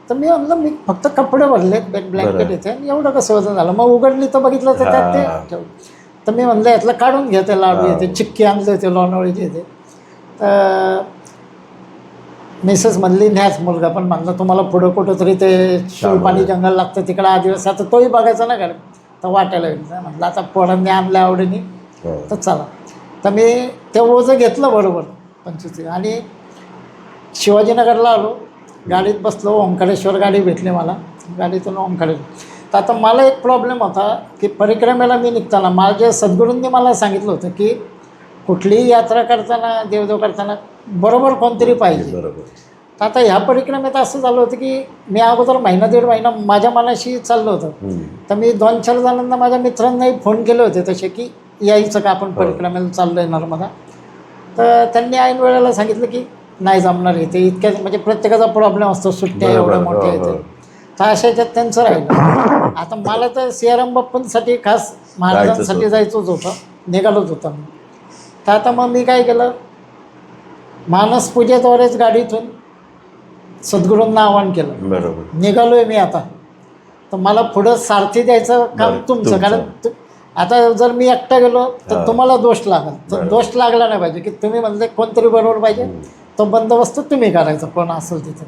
[SPEAKER 2] तर मी म्हणलं मी फक्त कपडे भरले, ब्लँकेट येते, आणि एवढं कसं वजन झालं. मग उघडली तर बघितलं तर त्यात ते ठेवलं. तर मी म्हणलं यातलं काढून घेते, लाडू येते, चिक्की आणले होते, लोणावळीचे येते. तर मिसेस म्हणली न्याच मुलगा, पण म्हणलं तुम्हाला पुढं कुठं तरी ते शिवपाणी जंगल लागतं तिकडं आदिवासी, आता तोही बघायचा ना घर, तर वाटायला येईल. म्हटलं आता पोरांनी आणल्या आवडीने तर चला. तर मी ते ओझं घेतलं बरोबर 25 आणि शिवाजीनगरला आलो, गाडीत बसलो, ओंकारेश्वर गाडी भेटली मला, गाडीतून ओंकारेश्वर. तर आता मला एक प्रॉब्लेम होता की परिक्रमेला मी निघताना माझ्या सद्गुरूंनी मला सांगितलं होतं की कुठलीही यात्रा करताना, देवदेव करताना बरोबर कोणतरी पाहिजे.
[SPEAKER 3] बरोबर.
[SPEAKER 2] तर आता ह्या परिक्रमेत असं झालं होतं की मी अगोदर महिना दीड महिना माझ्या मनाशी चाललं होतं. तर मी 2-4 जणांना माझ्या मित्रांनाही फोन केले होते तसे की यायचं का आपण परिक्रमेला चाललो आहे नर्मदा. तर त्यांनी ऐन वेळेला सांगितलं की नाही जमणार आहे, ते इतक्या म्हणजे प्रत्येकाचा प्रॉब्लेम असतो, सुट्ट्या एवढ्या मोठ्या आहेत. तर अशा ह्याच्यात त्यांचं राहिलं. आता मला तर सियाराम बाप्पांसाठी खास महाराजांसाठी जायचंच होतं, निघालोच होतं मी. तर आता मग मी काय केलं, मानस पूजेद्वारेच गाडीतून सद्गुरूंना आवाहन केलं.
[SPEAKER 3] बरोबर.
[SPEAKER 2] निघालो आहे मी आता, तर मला पुढं सारथी द्यायचं काम तुमचं. कारण आता जर मी एकटा गेलो तर तुम्हाला दोष लागेल, तर दोष लागला नाही पाहिजे की तुम्ही म्हणले कोणतरी बरोबर पाहिजे, तो बंदोबस्त तुम्ही करायचा कोण असेल तिथं.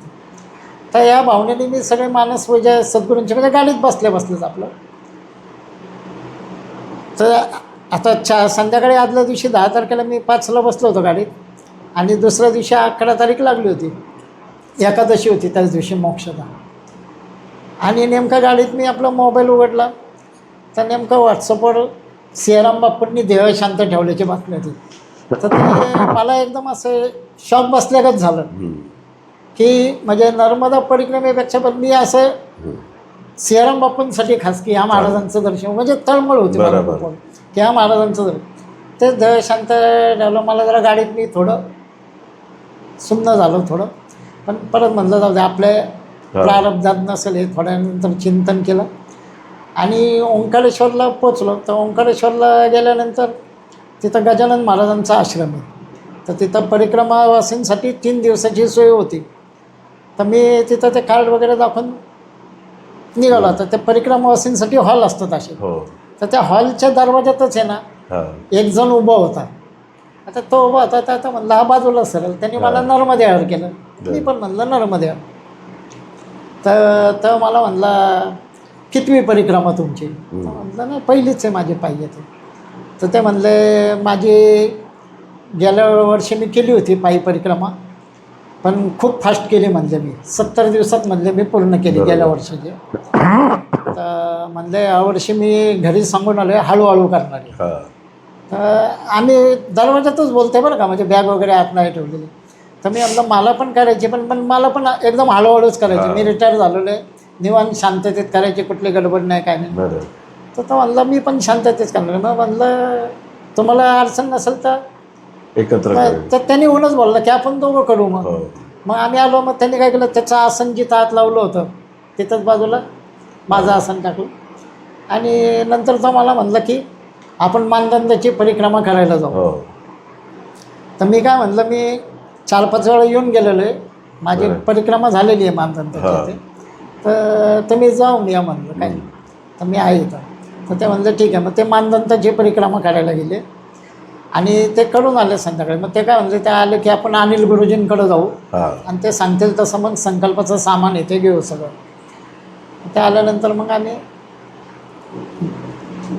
[SPEAKER 2] तर या भावनेने मी सगळे मानस पूजा सद्गुरूंच्या म्हणजे गाडीत बसलेच आपलं. तर आता संध्याकाळी आदल्या दिवशी 10 तारखेला मी 5ला बसलो होतो गाडीत आणि दुसऱ्या दिवशी 11 तारीख लागली होती, एकादशी होती त्याच दिवशी मोक्षदा. आणि नेमका गाडीत मी आपला मोबाईल उघडला तर नेमकं व्हॉट्सअपवर सियाराम बाप्पांनी देह शांत ठेवल्याची बातमी होती. तर ते मला एकदम असं शॉक बसल्यागत झालं की म्हणजे नर्मदा परिक्रमेपेक्षा पण मी असं सियाराम बाप्पांसाठी खास की ह्या महाराजांचं दर्शन म्हणजे तळमळ होती की ह्या महाराजांचं दर्शन. ते देह शांत ठेवलं. मला जरा गाडीत मी थोडं सुन्न झालं थोडं, पण परत म्हणलं जाऊ दे, आपल्या प्रारब्धात नसेल हे. थोड्यानंतर चिंतन केलं आणि ओंकारेश्वरला पोचलो. तर ओंकारेश्वरला गेल्यानंतर तिथं गजानन महाराजांचा आश्रम आहे. तर तिथं परिक्रमावासींसाठी 3 दिवसाची सोय होती. तर मी तिथं ते कार्ड वगैरे दाखवून निघालो. तर ते परिक्रमावासींसाठी हॉल असतात असे. तर त्या हॉलच्या दरवाज्यातच आहे ना एक जण उभा होता. आता तो उभा होता, तर आता म्हणलं हा बाजूला सरळ. त्यांनी मला नर्मदेवर केलं, मी पण म्हणलं नर्मदेवर. तर मला म्हणला कितवी परिक्रमा तुमची? म्हणलं नाही पहिलीच आहे माझी पायी येते. तर ते म्हणले माझी गेल्या वर्षी मी केली होती पायी परिक्रमा, पण खूप फास्ट केली म्हणले मी, 70 दिवसात म्हणले मी पूर्ण केली गेल्या वर्षीची. तर म्हणले यावर्षी मी घरी सांगून आलो हळूहळू करणार आहे. तर आम्ही दरवाजातच बोलते बरं का, म्हणजे बॅग वगैरे आत नाही ठेवलेली. तर मी म्हणलं मला पण करायची, पण मला पण एकदम हळूहळूच करायची. मी रिटायर झालेलो आहे, निवांत शांततेत करायची, कुठली गडबड नाही काय नाही. तर तो म्हणला मी पण शांततेत करणार. मग म्हणलं तुम्हाला अडचण नसेल तर
[SPEAKER 3] एकत्र.
[SPEAKER 2] तर त्यांनी होऊनच बोललं की आपण दोघं करू. मग आम्ही आलो. मग त्यांनी काय केलं, त्याचं आसन जिथं आत लावलं होतं तिथंच बाजूला माझं आसन टाकलं आणि नंतर तो मला म्हणलं की आपण मानदंडाची परिक्रमा करायला जाऊ. तर मी काय म्हणलं, मी 4-5 वेळा येऊन गेलेलो आहे, माझी परिक्रमा झालेली आहे मानदंडाची. तर तुम्ही जाऊन या म्हणलं काय. तर मी आहे इथं. तर ते म्हणलं ठीक आहे. मग ते मानदंडाची परिक्रमा करायला गेले आणि ते करून आले संध्याकाळी. मग ते काय म्हणले, ते आले की आपण अनिल गुरुजींकडे जाऊ आणि ते सांगतील तसं मग संकल्पाचं सामान आहे ते घेऊ सगळं. ते आल्यानंतर मग आम्ही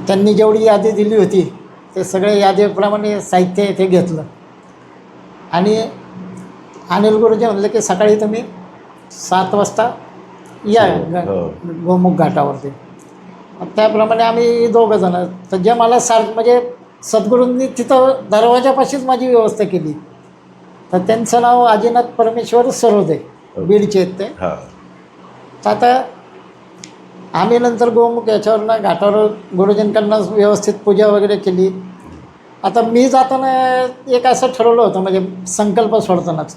[SPEAKER 2] त्यांनी जेवढी यादी दिली होती ते सगळे यादीप्रमाणे साहित्य ते घेतलं आणि अनिल गुरुजी म्हणले की सकाळी तुम्ही 7 वाजता या गोमुख घाटावरती. त्याप्रमाणे आम्ही 2 जण. तर जे मला म्हणजे सद्गुरूंनी तिथं दरवाजापाशीच माझी व्यवस्था केली. तर त्यांचं नाव आजीनाथ परमेश्वर सरोदे, बीडचे आहेत ते. तर आता आम्ही नंतर गोमुख याच्यावरनं घाटावर गुरुजींकडनं व्यवस्थित पूजा वगैरे केली. आता मी जाताना एक असं ठरवलं होतं म्हणजे संकल्प सोडतानाच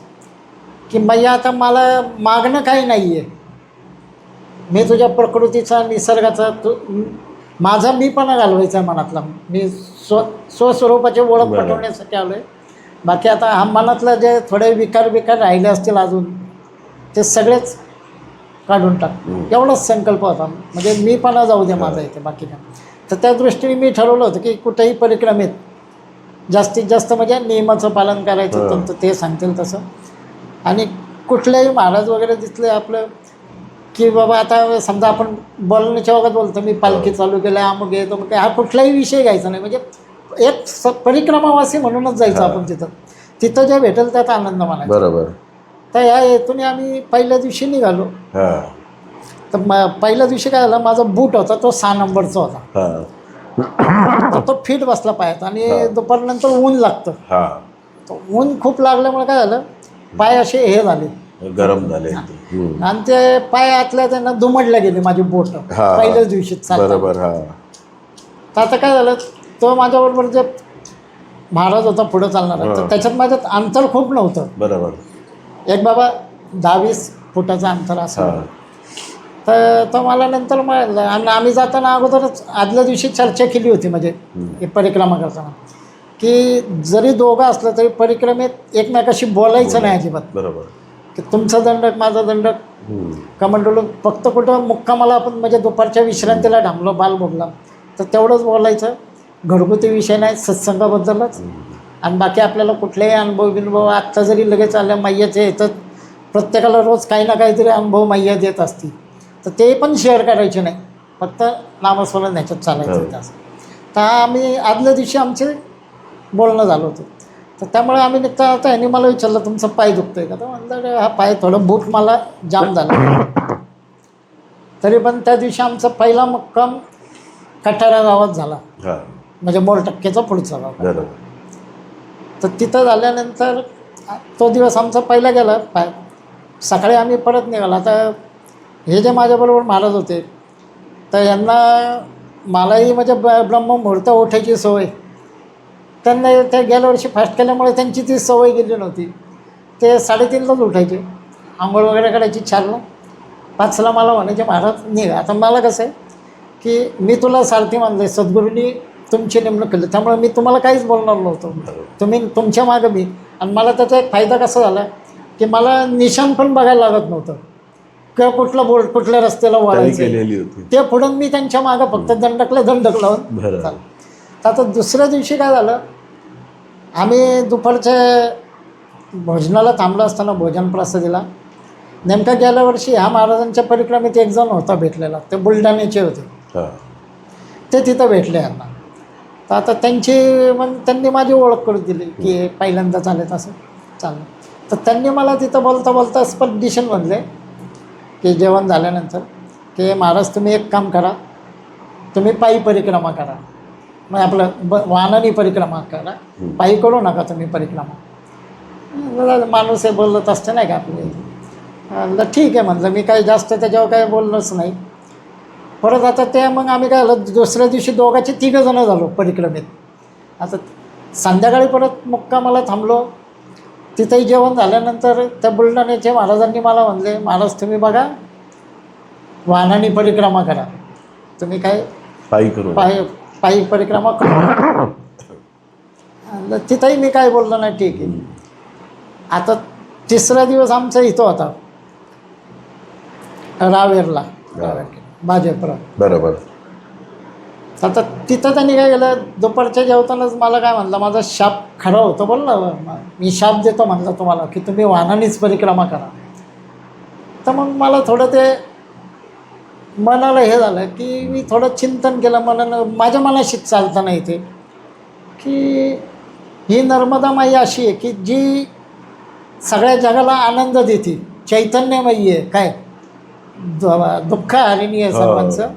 [SPEAKER 2] की मैया आता मला मागणं काही नाही आहे, मी तुझ्या प्रकृतीचा निसर्गाचा माझा मीपणा घालवायचा मनातला. मी स्वस्वरूपाची ओळख पटवण्यासाठी आलो आहे. बाकी आता हा मनातलं जे थोडे विकार राहिले असतील अजून ते सगळेच काढून टाक एवढाच संकल्प होता. म्हणजे मीपणा जाऊ दे माझा इथे, बाकी काय. तर त्या दृष्टीने मी ठरवलं होतं की कुठेही परिक्रमेत जास्तीत जास्त म्हणजे नियमाचं पालन करायचं, तर ते सांगतील तसं. आणि कुठल्याही महाराज वगैरे दिसले आपलं की बाबा आता समजा आपण बोलण्याच्या वगैरे बोलतो मी पालखी चालू केलं अमुक आहे तो, मग हा कुठलाही विषय घ्यायचा नाही. म्हणजे एक परिक्रमावासी म्हणूनच जायचं आपण तिथं. तिथं जे भेटेल त्यात आनंद मानायचा.
[SPEAKER 3] बरोबर.
[SPEAKER 2] तर ह्या हेतून आम्ही पहिल्या दिवशी निघालो.
[SPEAKER 3] हां
[SPEAKER 2] तर पहिल्या दिवशी काय झालं, माझा बूट होता तो 6 नंबरचा होता.
[SPEAKER 3] हां
[SPEAKER 2] तर तो फिट बसला पायात आणि दुपारनंतर ऊन लागतं.
[SPEAKER 3] हां
[SPEAKER 2] तो ऊन खूप लागल्यामुळे काय झालं, पाय असे हे झाले
[SPEAKER 3] गरम झाले.
[SPEAKER 2] आणि ते पाय आतल्या त्यांना दुमडल्या गेले माझी बोट पहिल्याच दिवशी चालताना.
[SPEAKER 3] बरोबर. हां
[SPEAKER 2] तर आता काय झालं, तो माझ्याबरोबर जे महाराज होता पुढं चालणारा, तर त्याच्यात माझ्यात अंतर खूप नव्हतं.
[SPEAKER 3] बरोबर.
[SPEAKER 2] एक बाबा 10-20 फुटाचं अंतर असं. तर तो मला नंतर मिळाला. आणि आम्ही जाताना अगोदरच आदल्या दिवशी चर्चा केली होती, म्हणजे हे परिक्रमा करताना, की जरी दोघं असलं तरी परिक्रमेत एकमेकाशी बोलायचं नाही अजिबात.
[SPEAKER 3] बरोबर.
[SPEAKER 2] की तुमचा दंडक माझा दंडक कमंडलून फक्त कुठं मुक्कामाला आपण म्हणजे दुपारच्या विश्रांतीला थांबलो बालभोगला तर तेवढंच बोलायचं. घरगुती विषय नाही, सत्संगाबद्दलच. आणि बाकी आपल्याला कुठलेही अनुभव आत्ता जरी लगेच आल्या मय्याचे येतात, प्रत्येकाला रोज काही ना काहीतरी अनुभव मय्यात येत असतील, तर ते पण शेअर करायचे नाही, फक्त नामस्मरण ह्याच्यात चालायचं असं. तर आम्ही आदल्या दिवशी आमचे बोलणं झालं होतं. तर त्यामुळे आम्ही निघता आता ह्यांनी मला विचारलं तुमचा पाय दुखतोय का. तर म्हणलं हा पाय थोडं बूट मला जाम झालं. तरी पण त्या दिवशी आमचा पहिला मुक्काम कठारा गावात झाला, म्हणजे मोरटक्केचा पुढचा गाव.
[SPEAKER 3] बरोबर.
[SPEAKER 2] तर तिथं झाल्यानंतर तो दिवस आमचा पहिला गेला. सकाळी आम्ही परत निघाला. आता हे जे माझ्याबरोबर महाराज होते तर यांना मलाही म्हणजे ब्रह्ममुहूर्त उठायची सवय. त्यांना त्या गेल्या वर्षी फास्ट केल्यामुळे त्यांची ती सवय गेली नव्हती. ते 3:30लाच उठायचे, आंघोळ वगैरे करायची 4ला. 5ला मला म्हणायचे महाराज निघा. आता मला कसं आहे की मी तुला सारथी मानलं आहे, सद्गुरूंनी तुमची नेमणूक केली, त्यामुळे मी तुम्हाला काहीच बोलणार नव्हतो. तुम्ही तुमच्या मागं मी. आणि मला त्याचा एक फायदा कसा झाला की मला निशाण पण बघायला लागत नव्हतं किंवा कुठला बोर्ड कुठल्या रस्त्याला वळायचं ते पुढून मी त्यांच्या मागं फक्त दंडक लावून चाललं. तर आता दुसऱ्या दिवशी काय झालं, आम्ही दुपारच्या भोजनाला थांबलो असताना भोजन प्रसादीला नेमका गेल्या वर्षी ह्या महाराजांच्या परिक्रमेत एक जण होता भेटलेला, ते बुलढाण्याचे होते. ते तिथं भेटले यांना. तर आता त्यांनी माझी ओळख करून दिली की पहिल्यांदा चालत असं चाललं. तर त्यांनी मला तिथं बोलता बोलता स्पष्ट म्हणले की जेवण झाल्यानंतर की महाराज तुम्ही एक काम करा, तुम्ही पायी परिक्रमा करा, मग आपलं वाहनाने परिक्रमा करा, पायी करू नका तुम्ही परिक्रमा. माणूस हे बोलत असते नाही का आपले. ठीक आहे म्हणलं, मी काही जास्त त्याच्यावर काही बोललोच नाही. परत आता ते मग आम्ही काय झालं, दुसऱ्या दिवशी दोघांचे 3 जण झालो परिक्रमेत. आता संध्याकाळी परत मुक्कामाला थांबलो. तिथंही जेवण झाल्यानंतर त्या बुलढाण्याच्या महाराजांनी मला म्हणले महाराज तुम्ही बघा वाहनाने परिक्रमा करा, तुम्ही काय पायी परिक्रमा करा. तिथंही मी काय बोललो नाही, ठीक आहे. आता 3रा दिवस आमचा इथं होता रावेरला, भाजपरा.
[SPEAKER 3] बरोबर.
[SPEAKER 2] आता तिथं त्यांनी काय केलं, दुपारच्या जेवतानाच मला काय म्हणलं, माझा शाप खरा होतो बोलला, मी शाप देतो म्हणलं तुम्हाला की तुम्ही वाहनानेच परिक्रमा करा. तर मग मला थोडं ते मनाला हे झालं की मी थोडं चिंतन केलं मनानं, माझ्या मनाशीच चालताना इथे की ही नर्मदा माई अशी आहे की जी सगळ्या जगाला आनंद देते, चैतन्यमयी आहे, काय दुःख हरिणी आहे सर्वांचं.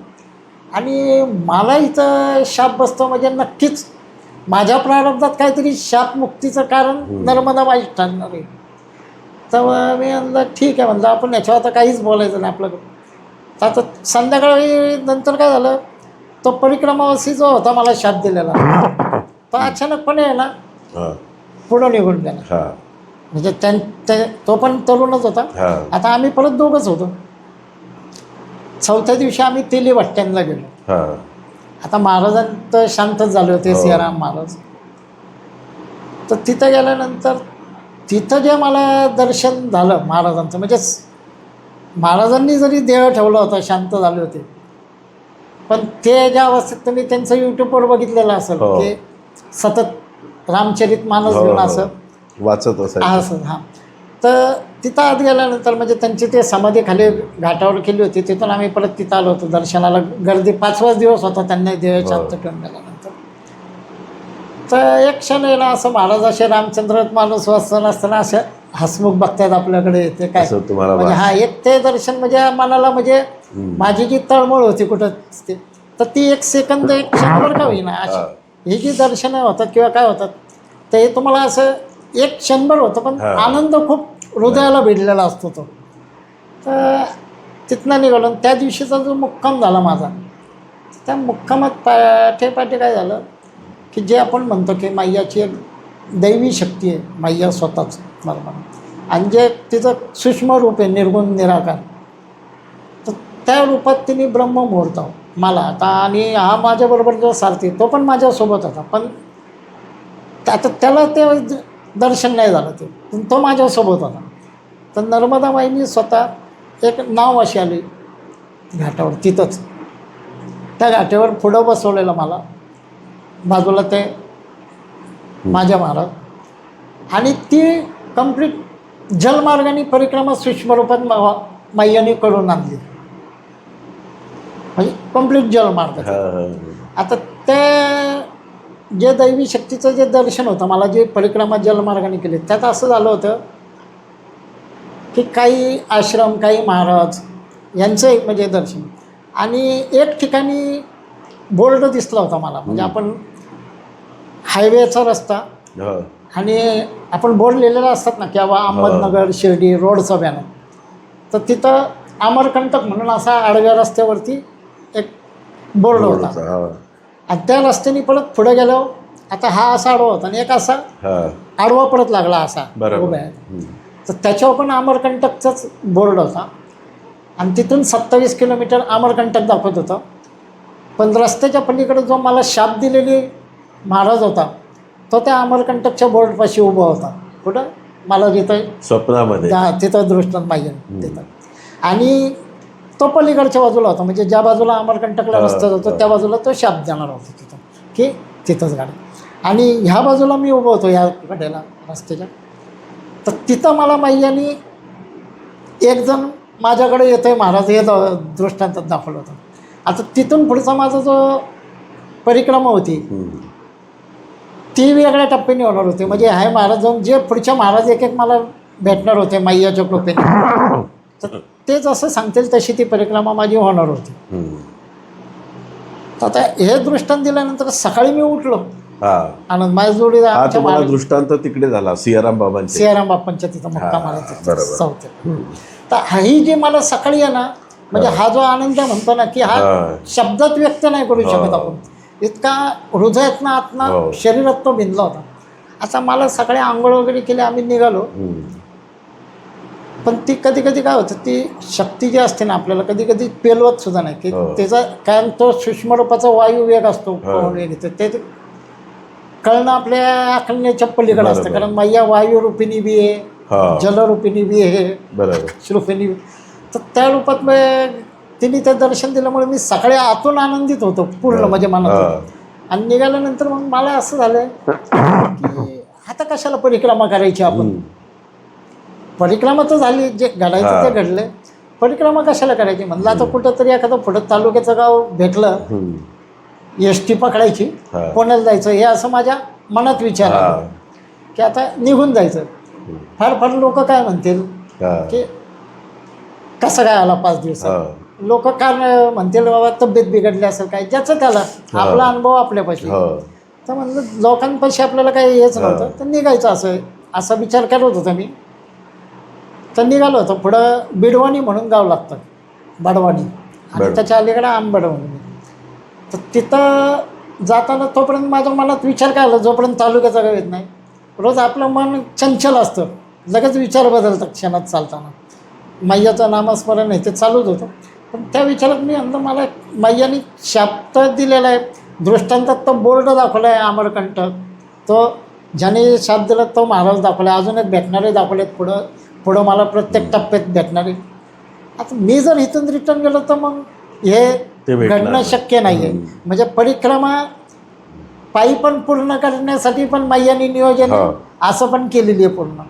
[SPEAKER 2] आणि मला इथं शाप बसतो म्हणजे नक्कीच माझ्या प्रारब्धात काहीतरी शापमुक्तीचं कारण नर्मदा माई ठरणार आहे. तर मी म्हणलं ठीक आहे म्हणलं, आपण याच्यावर आता काहीच बोलायचं नाही आपल्याकडं. तर आता संध्याकाळी नंतर काय झालं, तो परिक्रमावासी जो होता मला शाप दिलेला तो अचानकपणे आहे ना पुढं निघून गेला. म्हणजे तो पण तरुणच होता. आता आम्ही परत दोघंच होतो. 4थ्या दिवशी आम्ही तेली भट्ट्यांना गेलो. आता महाराजांत शांतच झाले होते सियाराम महाराज. तर तिथं गेल्यानंतर तिथं जे मला दर्शन झालं महाराजांचं, म्हणजे महाराजांनी जरी देह ठेवला होता शांत झाले होते, पण ते ज्या अवस्थेत तुम्ही त्यांचं यूट्यूबवर बघितलेलं असेल की सतत रामचरित मानस घेऊन असं
[SPEAKER 3] वाचत
[SPEAKER 2] असं. हां. तर तिथं आत गेल्यानंतर म्हणजे त्यांची ते समाधी खाली घाटावर केली होती, तिथून आम्ही परत तिथं आलो होतो दर्शनाला. गर्दी 5वाच दिवस होता त्यांनी देह शांत ठेवून गेल्यानंतर. तर एक क्षण आहे ना असं महाराज असे रामचंद्र माणूस वाचताना असताना असे हसमुख बघतायत आपल्याकडे, ते काय
[SPEAKER 3] असं तुम्हाला
[SPEAKER 2] म्हणजे हा एक ते दर्शन म्हणजे मनाला म्हणजे माझी जी तळमळ होती कुठं ते, तर ती एक सेकंद एक क्षणभर का होईना अशी ही जी दर्शनं होतात किंवा काय होतात तर हे तुम्हाला असं एक क्षणभर होतं, पण आनंद खूप हृदयाला भिडलेला असतो तो. तर तिथनं निघालो आणि त्या दिवशीचा जो मुक्काम झाला माझा, त्या मुक्कामात पाठे काय झालं की जे आपण म्हणतो की मैयाची एक दैवी शक्ती आहे, मैया स्वतःच बरोबर, आणि जे तिचं सूक्ष्म रूप आहे निर्गुण निराकार, तर त्या रूपात तिने ब्रह्ममुहूर्त मला आता, आणि हा माझ्याबरोबर जो सारथी तो पण माझ्यासोबत होता, पण आता त्याला ते दर्शन नाही झालं ते, पण तो माझ्यासोबत होता. तर नर्मदा माईनी स्वतः एक नाव अशी आली घाटावर, तिथंच त्या घाटावर पुढं बसवलेलं मला, बाजूला ते माझ्या महाराज, आणि ती कंप्लीट जलमार्गाने परिक्रमा सूक्ष्मरूपात मैयाने करून आणली, म्हणजे कंप्लीट जलमार्ग. आता ते जे दैवी शक्तीचं जे दर्शन होतं मला, जे परिक्रमा जलमार्गाने केले, त्यात असं झालं होतं की काही आश्रम, काही महाराज यांचं एक म्हणजे दर्शन, आणि एक ठिकाणी बोर्ड दिसला होता मला, म्हणजे आपण हायवेचा रस्ता आणि आपण बोर्ड लिहिलेला असतात ना की बाबा अहमदनगर शिर्डी रोडचा बॅनर, तर तिथं अमरकंटक म्हणून असा आडव्या रस्त्यावरती एक बोर्ड होता, आणि त्या रस्त्याने परत पुढे गेलो, आता हा असा आडवा होता आणि एक असा आडवा परत लागला असा उभा आहे, तर त्याच्यावर पण अमरकंटकचाच बोर्ड होता, आणि तिथून 27 किलोमीटर अमरकंटक दाखवत होतं. पण रस्त्याच्या पलीकडे जो मला शाप दिलेली महाराज होता तो त्या अमरकंटकच्या बोर्डपाशी उभा होता, कुठं मला जिथं
[SPEAKER 3] स्वप्नामध्ये
[SPEAKER 2] तिथं दृष्टांत पाहिजे तिथं, आणि तो पलीकडच्या बाजूला होता, म्हणजे ज्या बाजूला अमरकंटकला रस्ता जातो त्या बाजूला तो शाप देणार होता तिथं की तिथंच गाडी, आणि ह्या बाजूला मी उभं होतो ह्या कडेला रस्त्याच्या. तर तिथं मला मैयानी एक जण माझ्याकडे येतोय महाराज हे दृष्टांतात दाखवलं होतं. आता तिथून पुढचा माझा जो परिक्रमा होती ती वेगळ्या टप्प्याने होणार होती, म्हणजे हाय महाराज जाऊन जे पुढच्या महाराज एक एक मला भेटणार होते मैयाच्या कृपेने, तर तेच असं सांगतील तशी ती परिक्रमा माझी होणार होती. तर आता हे दृष्टांत दिल्यानंतर सकाळी मी उठलो आनंद माझ्या जोडी
[SPEAKER 3] दृष्टांत तिकडे झाला सियाराम
[SPEAKER 2] बापांच्या तिथं मुक्काम आला चौथ्या. तर ही जी मला सकाळी आहे ना, म्हणजे हा जो आनंद म्हणतो ना की हा शब्दात व्यक्त नाही करू शकत आपण, इतका हृदयातनं आतनं शरीरात तो भिनला होता. आता मला सकाळी आंघोळ वगैरे केली, आम्ही निघालो, पण ती कधी कधी काय होतं, ती शक्ती जी असते ना आपल्याला कधी कधी पेलवत सुद्धा नाही की त्याचा, कारण तो सूक्ष्मरूपाचा वायू वेग असतो, वेग येतो, ते कळणं आपल्या आकलण्याच्या पलीकडे असतं, कारण मैया वायुरूपिणी बी आहे, जलरूपिणी बी आहे, श्रुपिणी बी. तर त्या रूपात तिने ते दर्शन दिल्यामुळे मी सकाळी आतून आनंदित होतो पूर्ण, म्हणजे मनात. आणि निघाल्यानंतर मग मला असं झालं की आता कशाला परिक्रमा करायची आपण, परिक्रमा तर झाली, जे घडायचं ते घडलं, परिक्रमा कशाला करायची म्हणलं. आता कुठंतरी एखादं पुढं तालुक्याचं गाव भेटलं, एस.टी. पकडायची, पुण्याला जायचं, हे असं माझ्या मनात विचार आला की आता निघून जायचं. फार फार लोक काय म्हणतील की कसं काय आला 5 दिवसात, लोक काय म्हणतील बाबा तब्येत बिघडली असेल काय, ज्याचं त्याला, आपला अनुभव आपल्यापाशी. तर म्हणलं लोकांपाशी आपल्याला काही हेच नव्हतं, तर निघायचं असं असा विचार करत होता मी. तर निघालो होतो. पुढं बिडवाणी म्हणून गाव लागतं, बडवाणी, आणि त्याच्या अलीकडे आंबड म्हणून. तर तिथं जाताना तोपर्यंत माझ्या मनात विचार काय आला, जोपर्यंत तालुक्याचा गाव येत नाही, रोज आपलं मन चंचल असतं, लगेच विचार बदलतात क्षणात चालताना. मैयाचं नामस्मरण आहे ते चालूच होतं, पण त्या विचारात मी अंत मला मैयाने शाप दिलेला आहे, दृष्टांतात तो बोर्ड दाखवला आहे अमरकंटक, तो ज्याने शाप दिला तो महाराज दाखवला आहे, अजून एक भेटणारे दाखवलेत पुढं पुढं मला प्रत्येक टप्प्यात भेटणारे. आता मी जर इथून रिटर्न गेलो तर मग हे घडणं शक्य नाही आहे. म्हणजे परिक्रमा पायी पण पूर्ण करण्यासाठी पण मैयाने नियोजन असं पण केलेली आहे पूर्ण.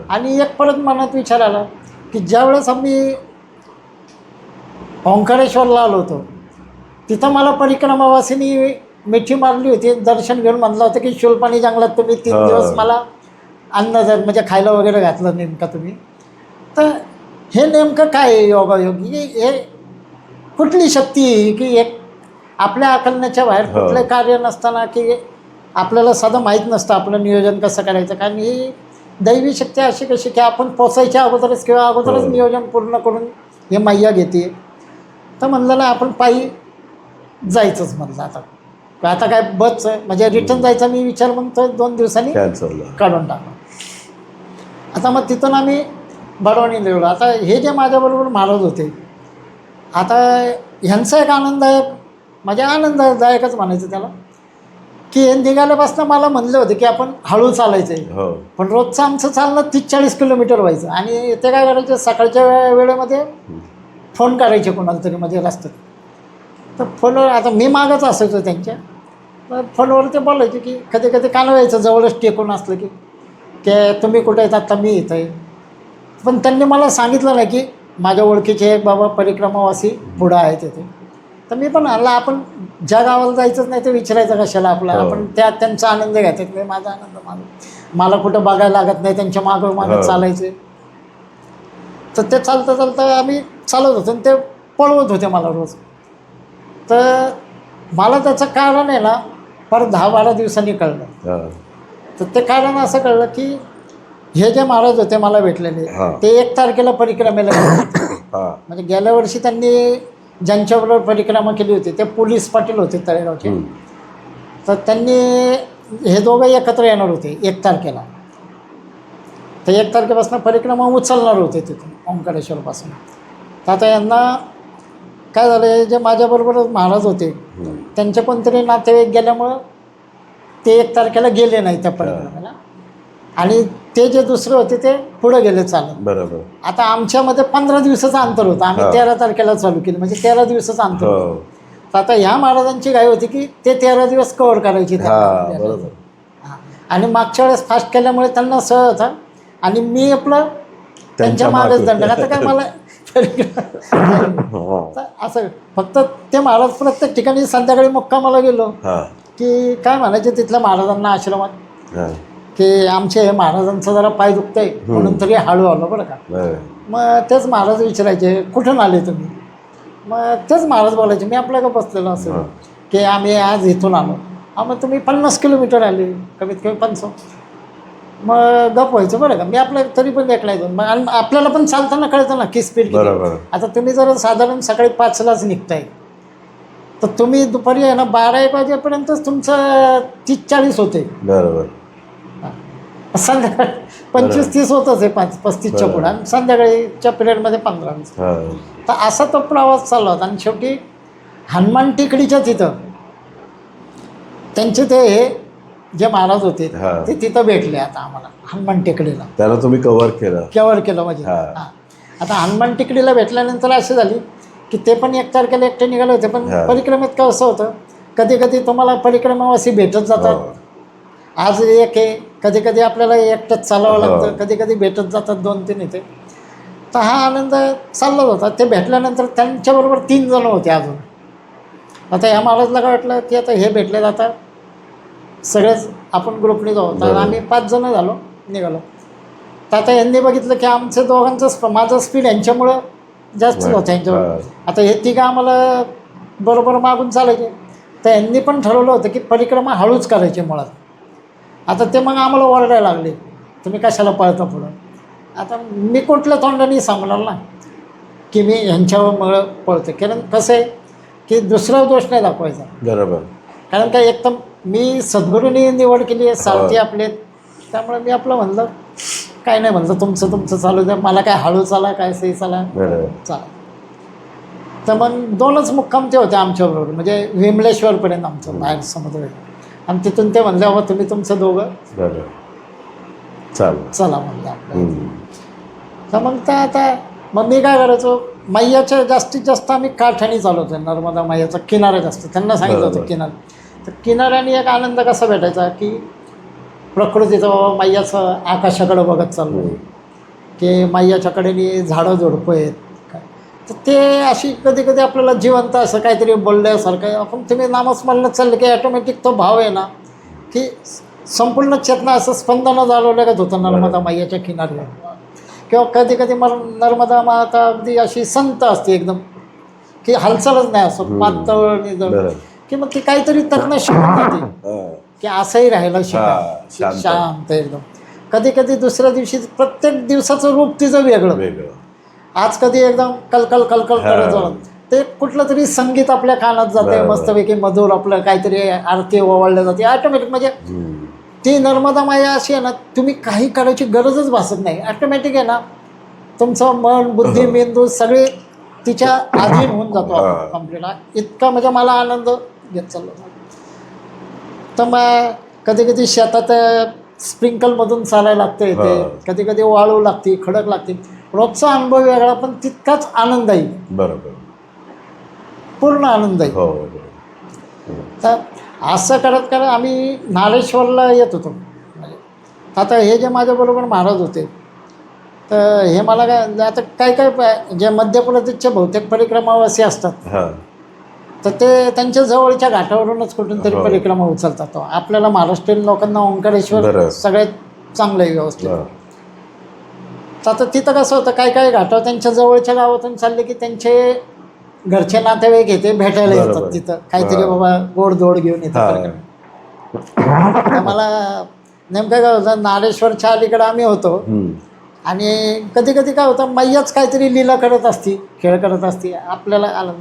[SPEAKER 2] आणि एक परत मनात विचार आला की ज्यावेळेस आम्ही ओंकारेश्वरला आलो होतो तिथं मला परिक्रमावासींनी मिठी मारली होती, दर्शन घेऊन म्हणलं होतं की शूलपाणी जंगलात तुम्ही 3 दिवस मला अन्न जर म्हणजे खायला वगैरे घातलं नेमका तुम्ही. तर हे नेमकं काय आहे योगायोगी? हे कुठली शक्ती आहे की एक आपल्या आकलनाच्या बाहेर कुठलं कार्य नसताना की आपल्याला साधं माहीत नसतं आपलं नियोजन कसं करायचं. कारण ही दैवी शक्ती अशी कशी की आपण पोचायच्या अगोदरच किंवा अगोदरच नियोजन पूर्ण करून हे मैया घेते. तर म्हणलं ना आपण पायी जायचंच म्हणलं. आता काय बस म्हणजे रिटर्न जायचा मी विचार म्हणतो 2 दिवसांनी
[SPEAKER 3] कॅन्सल.
[SPEAKER 2] काढून टाकलं. आता मग तिथून आम्ही बडवणी निघलो. आता हे जे माझ्याबरोबर महाराज होते, आता ह्यांचा एक आनंददायक म्हणजे आनंददायकच म्हणायचं त्याला की हे निघाल्यापासून मला म्हणलं होतं की आपण हळू चालायचं आहे.
[SPEAKER 3] हो.
[SPEAKER 2] पण रोजचं आमचं चालणं 30-40 किलोमीटर व्हायचं. आणि ते काय करायचं, सकाळच्या वेळेमध्ये फोन करायचे कोणाला तरी म्हणजे रस्त्यात. तर फोनवर आता मी मागच असायचो त्यांच्या. तर फोनवर ते बोलायचे की कधी कधी कानवायचं जवळच टेकून असलं की तुम्ही कुठे आहेत, आता मी इथं आहे. पण त्यांनी मला सांगितलं नाही की माझ्या ओळखीचे एक बाबा परिक्रमावासी पुढं आहे तिथे. तर मी पण आणला, आपण ज्या गावाला जायचंच नाही ते विचारायचं कशाला आपला, आपण त्यांचा आनंद घ्यायचा नाही, माझा आनंद मला कुठं बघायला लागत नाही, त्यांच्या मागं चालायचे. तर ते चालतं आम्ही चालत होतो आणि ते पळवत होते मला रोज. तर मला त्याचं कारण आहे ना परत 10-12 दिवसांनी कळलं. तर ते कारण असं कळलं की हे जे महाराज होते मला भेटलेले ते 1 तारखेला परिक्रमेला गेले. म्हणजे गेल्या वर्षी त्यांनी ज्यांच्याबरोबर परिक्रमा केली होती ते पोलीस पाटील होते तळेगावचे. तर त्यांनी हे दोघं एकत्र येणार होते 1 तारखेला. तर 1 तारखेपासून परिक्रमा उचलणार होते तिथून ओंकारेश्वरपासून. तर आता यांना काय झालं, जे माझ्याबरोबर महाराज होते त्यांचे कोणतरी नातेवाईक गेल्यामुळं ते 1 तारखेला गेले नाही त्या परिक्रमेला. आणि ते जे दुसरे होते ते पुढे गेले चालत.
[SPEAKER 3] बरोबर.
[SPEAKER 2] आता आमच्यामध्ये 15 दिवसाचं अंतर होतं. आम्ही 13 तारखेला चालू केलं म्हणजे 13 दिवसाचं अंतर होतं. तर आता ह्या महाराजांची घाई होती की ते 13 दिवस कव्हर करायचे. आणि मागच्या वेळेस फास्ट केल्यामुळे त्यांना सहज होता आणि मी आपलं त्यांच्या मागच दंड. आता काय मला असं फक्त ते महाराज प्रत्येक ठिकाणी संध्याकाळी मुक्कामाला गेलो की काय म्हणायचे तिथल्या महाराजांना आश्रमात की आमचे हे महाराजांचा जरा पाय दुखतंय म्हणून तरी हळू आलो बरं का. मग तेच महाराज विचारायचे कुठून आले तुम्ही. मग तेच महाराज बोलायचे मी आपल्या का बसलेलो असं की आम्ही आज इथून आलो. मग तुम्ही 50 किलोमीटर आले कमीत कमी 50. मग गप व्हायचं बरं का. मी आपल्या तरी पण ऐकलायचं. मग आपल्याला पण चालताना कळतं ना की स्पीड किती. आता तुम्ही जर साधारण सकाळी 5लाच निघताय तर तुम्ही दुपारी आहे ना 12-1 वाजेपर्यंतच तुमचं 30-40 होते.
[SPEAKER 3] बरोबर.
[SPEAKER 2] संध्याकाळी 25-30 होतच आहे 35च्या पुढं आणि संध्याकाळीच्या पिरियडमध्ये 15-20. तर असा तो प्रवास चालला होता. आणि शेवटी हनुमान टेकडीच्या तिथं त्यांचे ते हे जे महाराज होते ते तिथं भेटले आता आम्हाला हनुमान टेकडीला.
[SPEAKER 3] त्याला तुम्ही कव्हर केलं
[SPEAKER 2] म्हणजे आता हनुमान टेकडीला भेटल्यानंतर असे झाली की ते पण 1 तारखेला एकटे निघाले होते. पण परिक्रमेत का असं होतं कधी कधी तुम्हाला परिक्रमावासी भेटत जातात. आज एक आहे, कधी कधी आपल्याला एकटंच चालावं लागतं, कधी कधी भेटत जातात 2-3 इथे. तर हा आनंद चाललाच होता. ते भेटल्यानंतर त्यांच्याबरोबर 3 जण होते अजून. आता ह्या महाराजला काय वाटलं की आता हे भेटले आता सगळेच आपण ग्रुपने जाऊ. तर आम्ही 5 जण झालो निघालो. तर आता यांनी बघितलं की आमचं दोघांचं माझं स्पीड यांच्यामुळं जास्त होतं यांच्यावर. आता हे 3 आम्हाला बरोबर मागून चालायचे. तर यांनी पण ठरवलं होतं की परिक्रमा हळूच करायची मुळात. आता ते मग आम्हाला ओरडायला लागले तुम्ही कशाला पळता पुढं. आता मी कुठल्या तोंडाने सांगणार ना की मी ह्यांच्यामुळं पळतो. कारण कसं आहे की दुसरा दोष नाही दाखवायचा.
[SPEAKER 3] बरोबर.
[SPEAKER 2] कारण काय एकदम मी सद्गुरूंनी निवड केली आहे सारथी आपले. त्यामुळे मी आपलं म्हणलं काय नाही म्हणलं तुमचं चालू द्या, मला काय हळू चाला काय सही चाला चाला. तर मग 2च मुक्काम ते होते आमच्याबरोबर म्हणजे विमलेश्वरपर्यंत आमचं बाहेर समुद्र. आणि तिथून ते म्हणले बाबा तुम्ही तुमचं दोघं चला म्हणलं आपलं. तर मग ते आता मग मी काय करायचो मैयाच्या जास्तीत जास्त आम्ही काठाणी चालवतो. नर्मदा मैयाचा किनारा जास्त त्यांना सांगितलं होतं किनारा. तर किनाऱ्याने एक आनंद कसा भेटायचा की प्रकृतीचं बाबा मैयाचं आकाशाकडं बघत चाललो आहे की मैयाच्या कडेने झाडं झुडपं आहेत. तर ते अशी कधी कधी आपल्याला जिवंत असं काहीतरी बोलल्यासारखं आपण तुम्ही नामस्मरणात चाललं की ॲटोमॅटिक तो भाव आहे ना की संपूर्ण चेतना असं स्पंदनं जाणवल्यागत होतं नर्मदा मैयाच्या किनाऱ्यावर. किंवा कधी कधी नर्मदा माता अगदी अशी संत असते एकदम की हालचालच नाही असं पातळ निजळ
[SPEAKER 3] बरं.
[SPEAKER 2] की मग ती काहीतरी तज्ञ शिकून जाते
[SPEAKER 3] हां.
[SPEAKER 2] की असंही राहायला
[SPEAKER 3] हां,
[SPEAKER 2] शिका
[SPEAKER 3] शांत.
[SPEAKER 2] शांत एकदम. कधी कधी दुसऱ्या दिवशी प्रत्येक दिवसाचं रूप तिचं वेगळं.
[SPEAKER 3] वेगळं.
[SPEAKER 2] आज कधी एकदम कलकल कलकल
[SPEAKER 3] हां.
[SPEAKER 2] करत जाणं ते कुठलं तरी संगीत आपल्या कानात जाते
[SPEAKER 3] बरोबर.
[SPEAKER 2] मस्तपैकी मधुर आपलं काहीतरी आरती ओवाळल्या जाते ऑटोमॅटिक. म्हणजे ती नर्मदा माया अशी आहे ना तुम्ही काही करायची गरजच भासत नाही. ऑटोमॅटिक आहे ना तुमचं मन बुद्धी मेंदू सगळे तिच्या अधीन होऊन जातो
[SPEAKER 3] हां.
[SPEAKER 2] आपण कम्प्लीट. इतका म्हणजे मला आनंद घेत चाललो. तर मग कधी कधी शेतात स्प्रिंकलमधून चालायला लागते ते
[SPEAKER 3] हां.
[SPEAKER 2] कधी कधी वाळू लागते खडक लागते. रोजचा अनुभव वेगळा पण तितकाच आनंददायी
[SPEAKER 3] बरोबर.
[SPEAKER 2] पूर्ण आनंददायी.
[SPEAKER 3] हो.
[SPEAKER 2] तर असं करत करत आम्ही नारेश्वरला येत होतो. म्हणजे आता हे जे माझ्याबरोबर महाराज होते तर हे मला काय आता काय जे मध्य प्रदेशच्या बहुतेक परिक्रमावासी असतात
[SPEAKER 3] हां.
[SPEAKER 2] तर ते त्यांच्या जवळच्या घाटावरूनच कुठून तरी
[SPEAKER 3] हो.
[SPEAKER 2] परिक्रमा उचलतात. तो आपल्याला महाराष्ट्रीयन लोकांना ओंकारेश्वर
[SPEAKER 3] बरं.
[SPEAKER 2] सगळ्यात चांगलं आहे व्यवस्थित.
[SPEAKER 3] हां.
[SPEAKER 2] तर आता तिथं कसं होतं काही घाटावर त्यांच्या जवळच्या गावातून चालले की त्यांचे घरचे नातेवाईक येते भेटायला
[SPEAKER 3] बरोबर.
[SPEAKER 2] येतात तिथं काहीतरी
[SPEAKER 3] हां.
[SPEAKER 2] बाबा गोडधोड घेऊन येतात
[SPEAKER 3] हां.
[SPEAKER 2] परिक्रमा. तर मला नेमकं काय होतं नारेश्वरच्या अलीकडे आम्ही होतो आणि कधी कधी काय होतं मैयाच काहीतरी लीला करत असती खेळ करत असती आपल्याला आलं.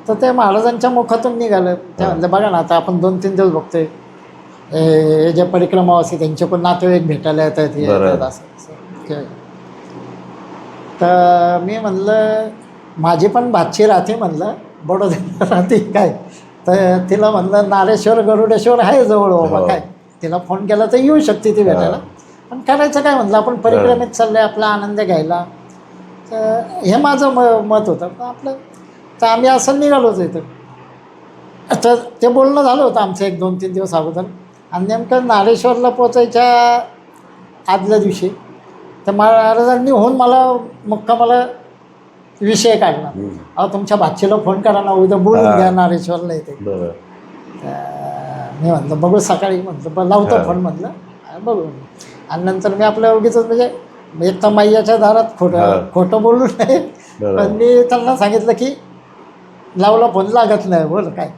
[SPEAKER 2] तर ते महाराजांच्या मुखातून निघालं. ते म्हणलं बघा ना आता आपण 2-3 दिवस बघतोय हे जे परिक्रमावासी त्यांचे पण नातेवाईक भेटायला येतात हे
[SPEAKER 3] बरं.
[SPEAKER 2] येतात असं खेळ. तर मी म्हणलं माझी पण भाची राहते म्हणलं बडोद्याला राहते काय. तर तिला म्हणलं नारेश्वर गरुडेश्वर आहे जवळ बाबा
[SPEAKER 3] हो.
[SPEAKER 2] काय तिला फोन केला तर येऊ शकते ती भेटायला. पण करायचं काय म्हणलं आपण परिक्रमेत चाललं आहे आपला आनंद घ्यायला. तर हे माझं मत होतं. पण आपलं तर आम्ही असं निघालोच इथं. तर ते बोलणं झालं होतं आमचं 1-2-3 दिवस अगोदर. आणि नेमकं नारेश्वरला पोचायच्या आदल्या दिवशी तर महाराजांनी होऊन मला विषय काढला. अहो तुमच्या भाचीला फोन करा ना उद्या बोलून घ्या नारेश्वरला येते.
[SPEAKER 3] बरं.
[SPEAKER 2] मी म्हटलं बघू सकाळी म्हटलं लावतो फोन म्हटलं बघू. आणि नंतर मी आपल्या उगीचंच म्हणजे एक तर मैयाच्या दारात खोटं बोलू नये.
[SPEAKER 3] बरोबर.
[SPEAKER 2] पण मी त्यांना सांगितलं की लावला फोन लागत नाही बोल काय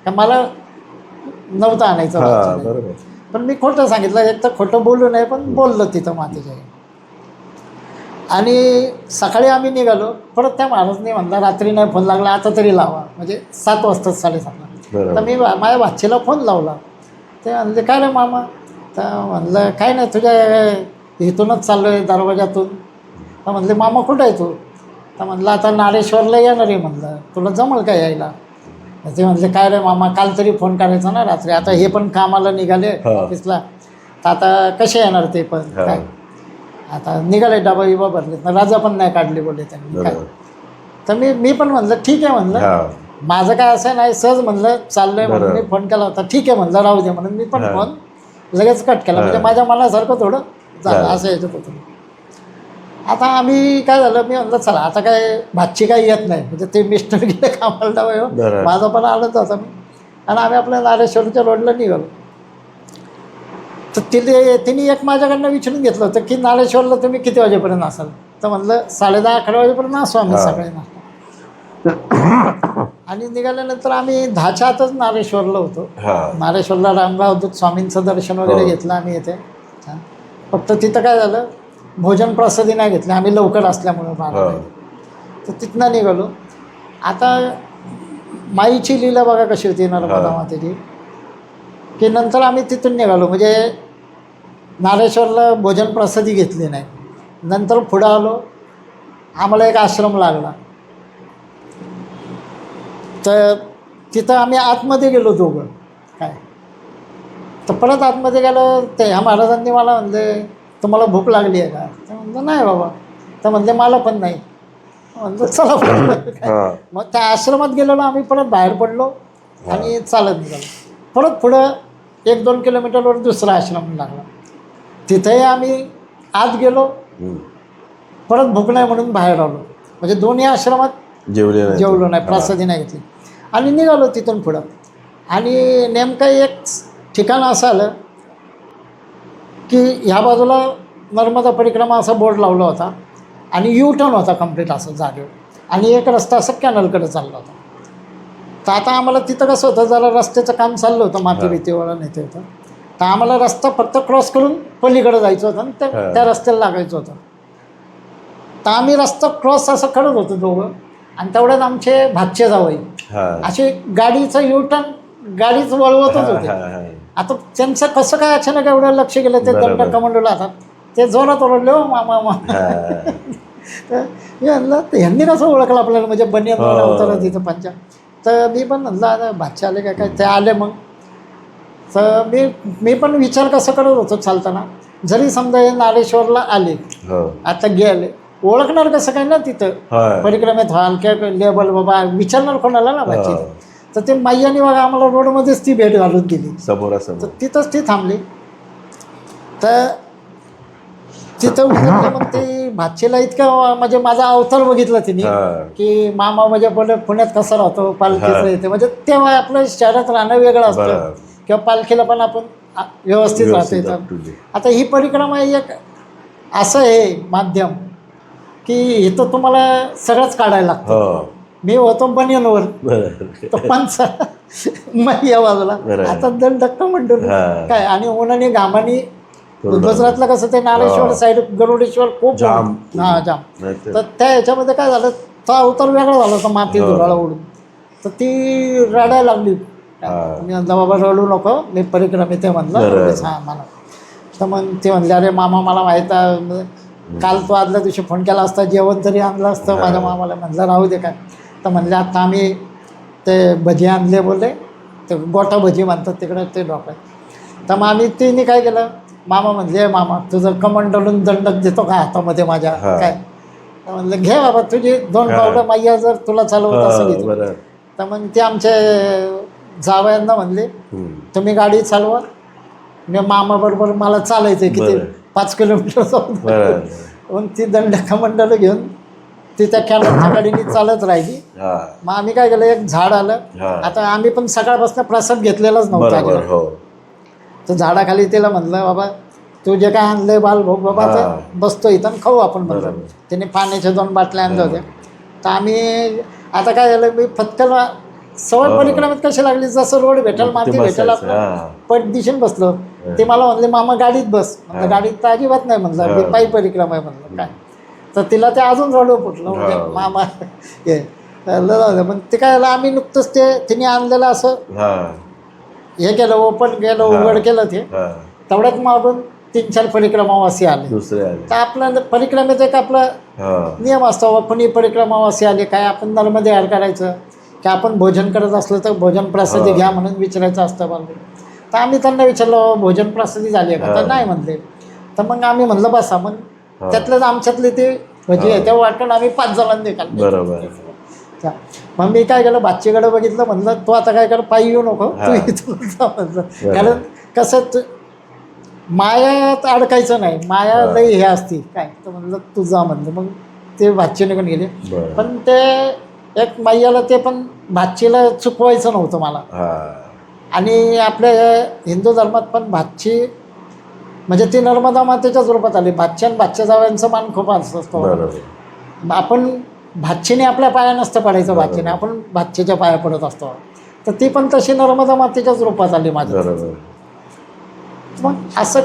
[SPEAKER 2] का मला नव्हतं आणायचं
[SPEAKER 3] हां.
[SPEAKER 2] भाचीला.
[SPEAKER 3] बरोबर.
[SPEAKER 2] पण मी खोटं सांगितलं एक तर खोटं बोलू नये पण बोललं तिथं मातीच्या. आणि सकाळी आम्ही निघालो परत त्या महाराजने म्हणला रात्री नाही फोन लागला आता तरी लावा म्हणजे 7 वाजता 7:30ला.
[SPEAKER 3] बरोबर.
[SPEAKER 2] तर मी माझ्या भाचीला फोन लावला. ते म्हणले काय रे मामा. तर म्हणलं काय नाही तुझ्या इथूनच चाललो आहे दरवाजातून. तर म्हणले मामा कुठं आहे तू. तर म्हणलं आता नारेश्वरला येणार आहे म्हणलं तुला जमल का यायला. ते म्हणले काय रे मामा काल तरी फोन करायचा ना रात्री आता हे पण कामाला निघाले ऑफिसला तर आता कसे येणार ते पण काय. आता निघाले डबा बिबा भरले राजा पण नाही काढली बोलले त्यांनी काय. तर मी पण म्हणलं ठीक आहे म्हणलं माझं काय असं नाही सहज म्हणलं चाललंय म्हणून मी फोन केला होता ठीक आहे म्हणलं राहू दे म्हणून मी पण फोन लगेच कट केला. म्हणजे माझ्या मनासारखं थोडं झालं असं याच्यात होतं. आता आम्ही काय झालं मी म्हणलं चला आता काय भाची काही येत नाही म्हणजे ते मिस्टर गेले कामाला डबा माझा पण आनंद होता मी. आणि आम्ही आपल्या नारेश्वरच्या रोडला निघालो. तर तिने एक माझ्याकडनं विचारून घेतलं होतं की नारेश्वरला तुम्ही किती वाजेपर्यंत असाल. तर म्हणलं 10:30-11 वाजेपर्यंत असू आम्ही सकाळी ना. आणि निघाल्यानंतर आम्ही 10च्या आतच नारेश्वरला होतो. नारेश्वरला रामरावदूत स्वामींचं दर्शन वगैरे घेतलं आम्ही इथे. फक्त तिथं काय झालं भोजन प्रसादी नाही घेतले आम्ही लवकर असल्यामुळं बारा. तर तिथनं निघालो. आता माईची लीला बघा कशी होती नर्मदा मातेची की नंतर आम्ही तिथून निघालो म्हणजे नारेश्वरला भोजन प्रसादी घेतली नाही. नंतर पुढं आलो आम्हाला एक आश्रम लागला. तर तिथं आम्ही आतमध्ये गेलो दोघं काय. तर परत आतमध्ये गेलो ते ह्या महाराजांनी मला म्हणले तुम्हाला भूक लागली आहे का. तर म्हणलं नाही बाबा. तर म्हणले मला पण नाही. म्हणलं चला काय. मग त्या आश्रमात गेलेलो आम्ही परत बाहेर पडलो आणि चालत निघालो. परत पुढं 1-2 किलोमीटरवर दुसरा आश्रम लागला. तिथेही आम्ही आत गेलो परत भूक नाही म्हणून बाहेर आलो. म्हणजे दोन्ही आश्रमात जेवलो नाही, प्रसादी नाही घेतली आणि निघालो तिथून पुढं. आणि नेमकं एक ठिकाण असं आलं की ह्या बाजूला नर्मदा परिक्रमा असा बोर्ड लावला होता आणि यू टर्न होता कंप्लीट असं जागेवर, आणि एक रस्ता असं कॅनलकडे चालला होता. तर आता आम्हाला तिथं कसं होतं, जरा रस्त्याचं काम चाललं होतं, माती भीतीवाला नेते होतं, तर आम्हाला रस्ता फक्त क्रॉस करून पलीकडे जायचं होतं आणि त्या रस्त्याला लागायचं होतं. तर आम्ही रस्ता क्रॉस असं करत होतो दोघं, आणि तेवढ्यात आमचे भाचे जावई असे गाडीचं युटर्न गाडीच वळवतच होते. आता त्यांचं कसं काय अचानक एवढं लक्ष गेलं, ते दंड कमांडोला हातात, ते जोरात ओरडले, हो मामा मामा. तर मी म्हणलं ह्यांनी कसं ओळखलं आपल्याला, म्हणजे बनियानवाला होता तिथं पंचा. तर मी पण म्हणलं आता भाचे आले काय, ते आले. मग तर मी पण विचार कसं करत होतो चालताना, जरी समजा हे नारेश्वरला आले, आता गेले, ओळखणार कसं काय ना तिथं परिक्रमेत व्हाल किंवा लेबल बाबा विचारणार कोणाला ना भाची. तर ते माईयानी बघा आम्हाला रोडमध्येच ती भेट घालून दिली समोरासमोर. तर तिथंच ती थांबली. तर तिथं उतरलं. मग ते भाचीला इतकं म्हणजे माझा अवतार बघितला तिने की मामा म्हणजे बोले पुण्यात कसं राहतो, पालखीचं येते, म्हणजे तेव्हा आपलं शहरात राहणं वेगळं असतं किंवा पालखीला पण आपण व्यवस्थित राहतो. आता ही परिक्रमा एक असं आहे माध्यम की इथं तुम्हाला सगळंच काढायला लागतं. मी होतो बनियनवर, तो पंचा मग या बाजूला आता दंडक्का म्हणतो काय, आणि उन्हाने घामाने गुजरातला कसं ते नारेश्वर साईड गरुडेश्वर खूप जाम. तर त्या ह्याच्यामध्ये काय झालं, तो अवतार वेगळा झाला होता माती धुराळा उडून. तर ती रडायला लागली. मी म्हणलं बाबा रडू नको, मी परिक्रमे ते म्हणलं हां मला. तर मग ते म्हणले अरे मामा मला माहीत आहे, काल तो आदल्या दिवशी फोन केला असता, जेवण तरी आणलं असतं माझ्या मामाला. म्हणलं राहू दे काय. तर म्हणले आता आम्ही ते भजी आणले, बोलले ते गोटा भजी म्हणतात तिकडे, ते डॉक्टर. तर मग आम्ही तिने काय केलं, मामा म्हणले मामा तुझं कमंडलून दंडक देतो का हातामध्ये माझ्या काय. तर म्हणलं घे बाबा, तुझी 2 पावलं माईया जर तुला चालवत असं घेतो. तर मग ते आमचे जावयांना म्हणले तुम्ही गाडी चालवा, मी मामाबरोबर मला चालायचं किती 5 किलोमीटर जाऊन. मग ती दंडकमंडल घेऊन ती त्या कॅनलच्या गाडीने चालत राहिली. मग आम्ही काय केलं, एक झाड आलं. आता आम्ही पण सकाळपासून प्रसाद घेतलेलाच नव्हता. तर झाडाखाली तिला म्हणलं बाबा तू जे काय आणलंय बाल भाऊ बाबा, तर बसतो इथं खाऊ आपण म्हणलं. तिने पाण्याच्या 2 बाटल्या आणल्या होत्या. तर आम्ही आता काय झालं, मी फटकन सवय परिक्रमेत कशी लागली, जसं रोड भेटेल माती भेटेल आपण पट दिशेने बसलो. ते मला म्हणले मामा गाडीत बस. म्हणलं गाडीत तर अजिबात नाही, म्हणलं मी पायी परिक्रमा आहे म्हणलं काय. तर तिला ते अजून रडू फुटलं, म्हणजे मामा हे मग ते काय झालं, आम्ही नुकतंच ते तिने आणलेलं असं हे केलं, ओपन केलं, उघड केलं. ते तेवढ्यात मागून 3-4 परिक्रमावासी आले. तर आपलं परिक्रमेत एक आपला नियम असतो, कोणी परिक्रमावासी आले काय आपण नर्मदे ॲड करायचं की आपण भोजन करत असलं तर भोजन प्रसादी घ्या म्हणून विचारायचं असतं बाबा. तर आम्ही त्यांना विचारलं भोजन प्रसादी झाली आहे का, तर नाही म्हणले. तर मग आम्ही म्हणलं बसा. मग त्यातलंच आमच्यातले ते भजी आहे, तेव्हा वाटून आम्ही 5 जणांनी खाल्लं. मग मी काय केलं, भाचीकडे बघितलं, म्हणलं तू आता काय कर, पायी येऊ नको, तू इथून जा म्हणलं. कारण कसं मायात अडकायचं नाही, माया लई हे असती काय. तर म्हणलं तू जा म्हणलं. मग ते भाची निघून गेले. पण ते एक माईयाला ते पण भाचीला चुकवायचं नव्हतं मला. आणि आपल्या हिंदू धर्मात पण भाची म्हणजे ती नर्मदा मातेच्याच रूपात आली. भाच्या आणि भाच्या जावयांचं मान खूप असतो. आपण भाचीने आपल्या पाया नसतं पडायचं, भाचीने आपण भाचीच्या पाया पडत असतो. तर ती पण तशी नर्मदा मातेच्याच रूपात आली माझ्या. मग असं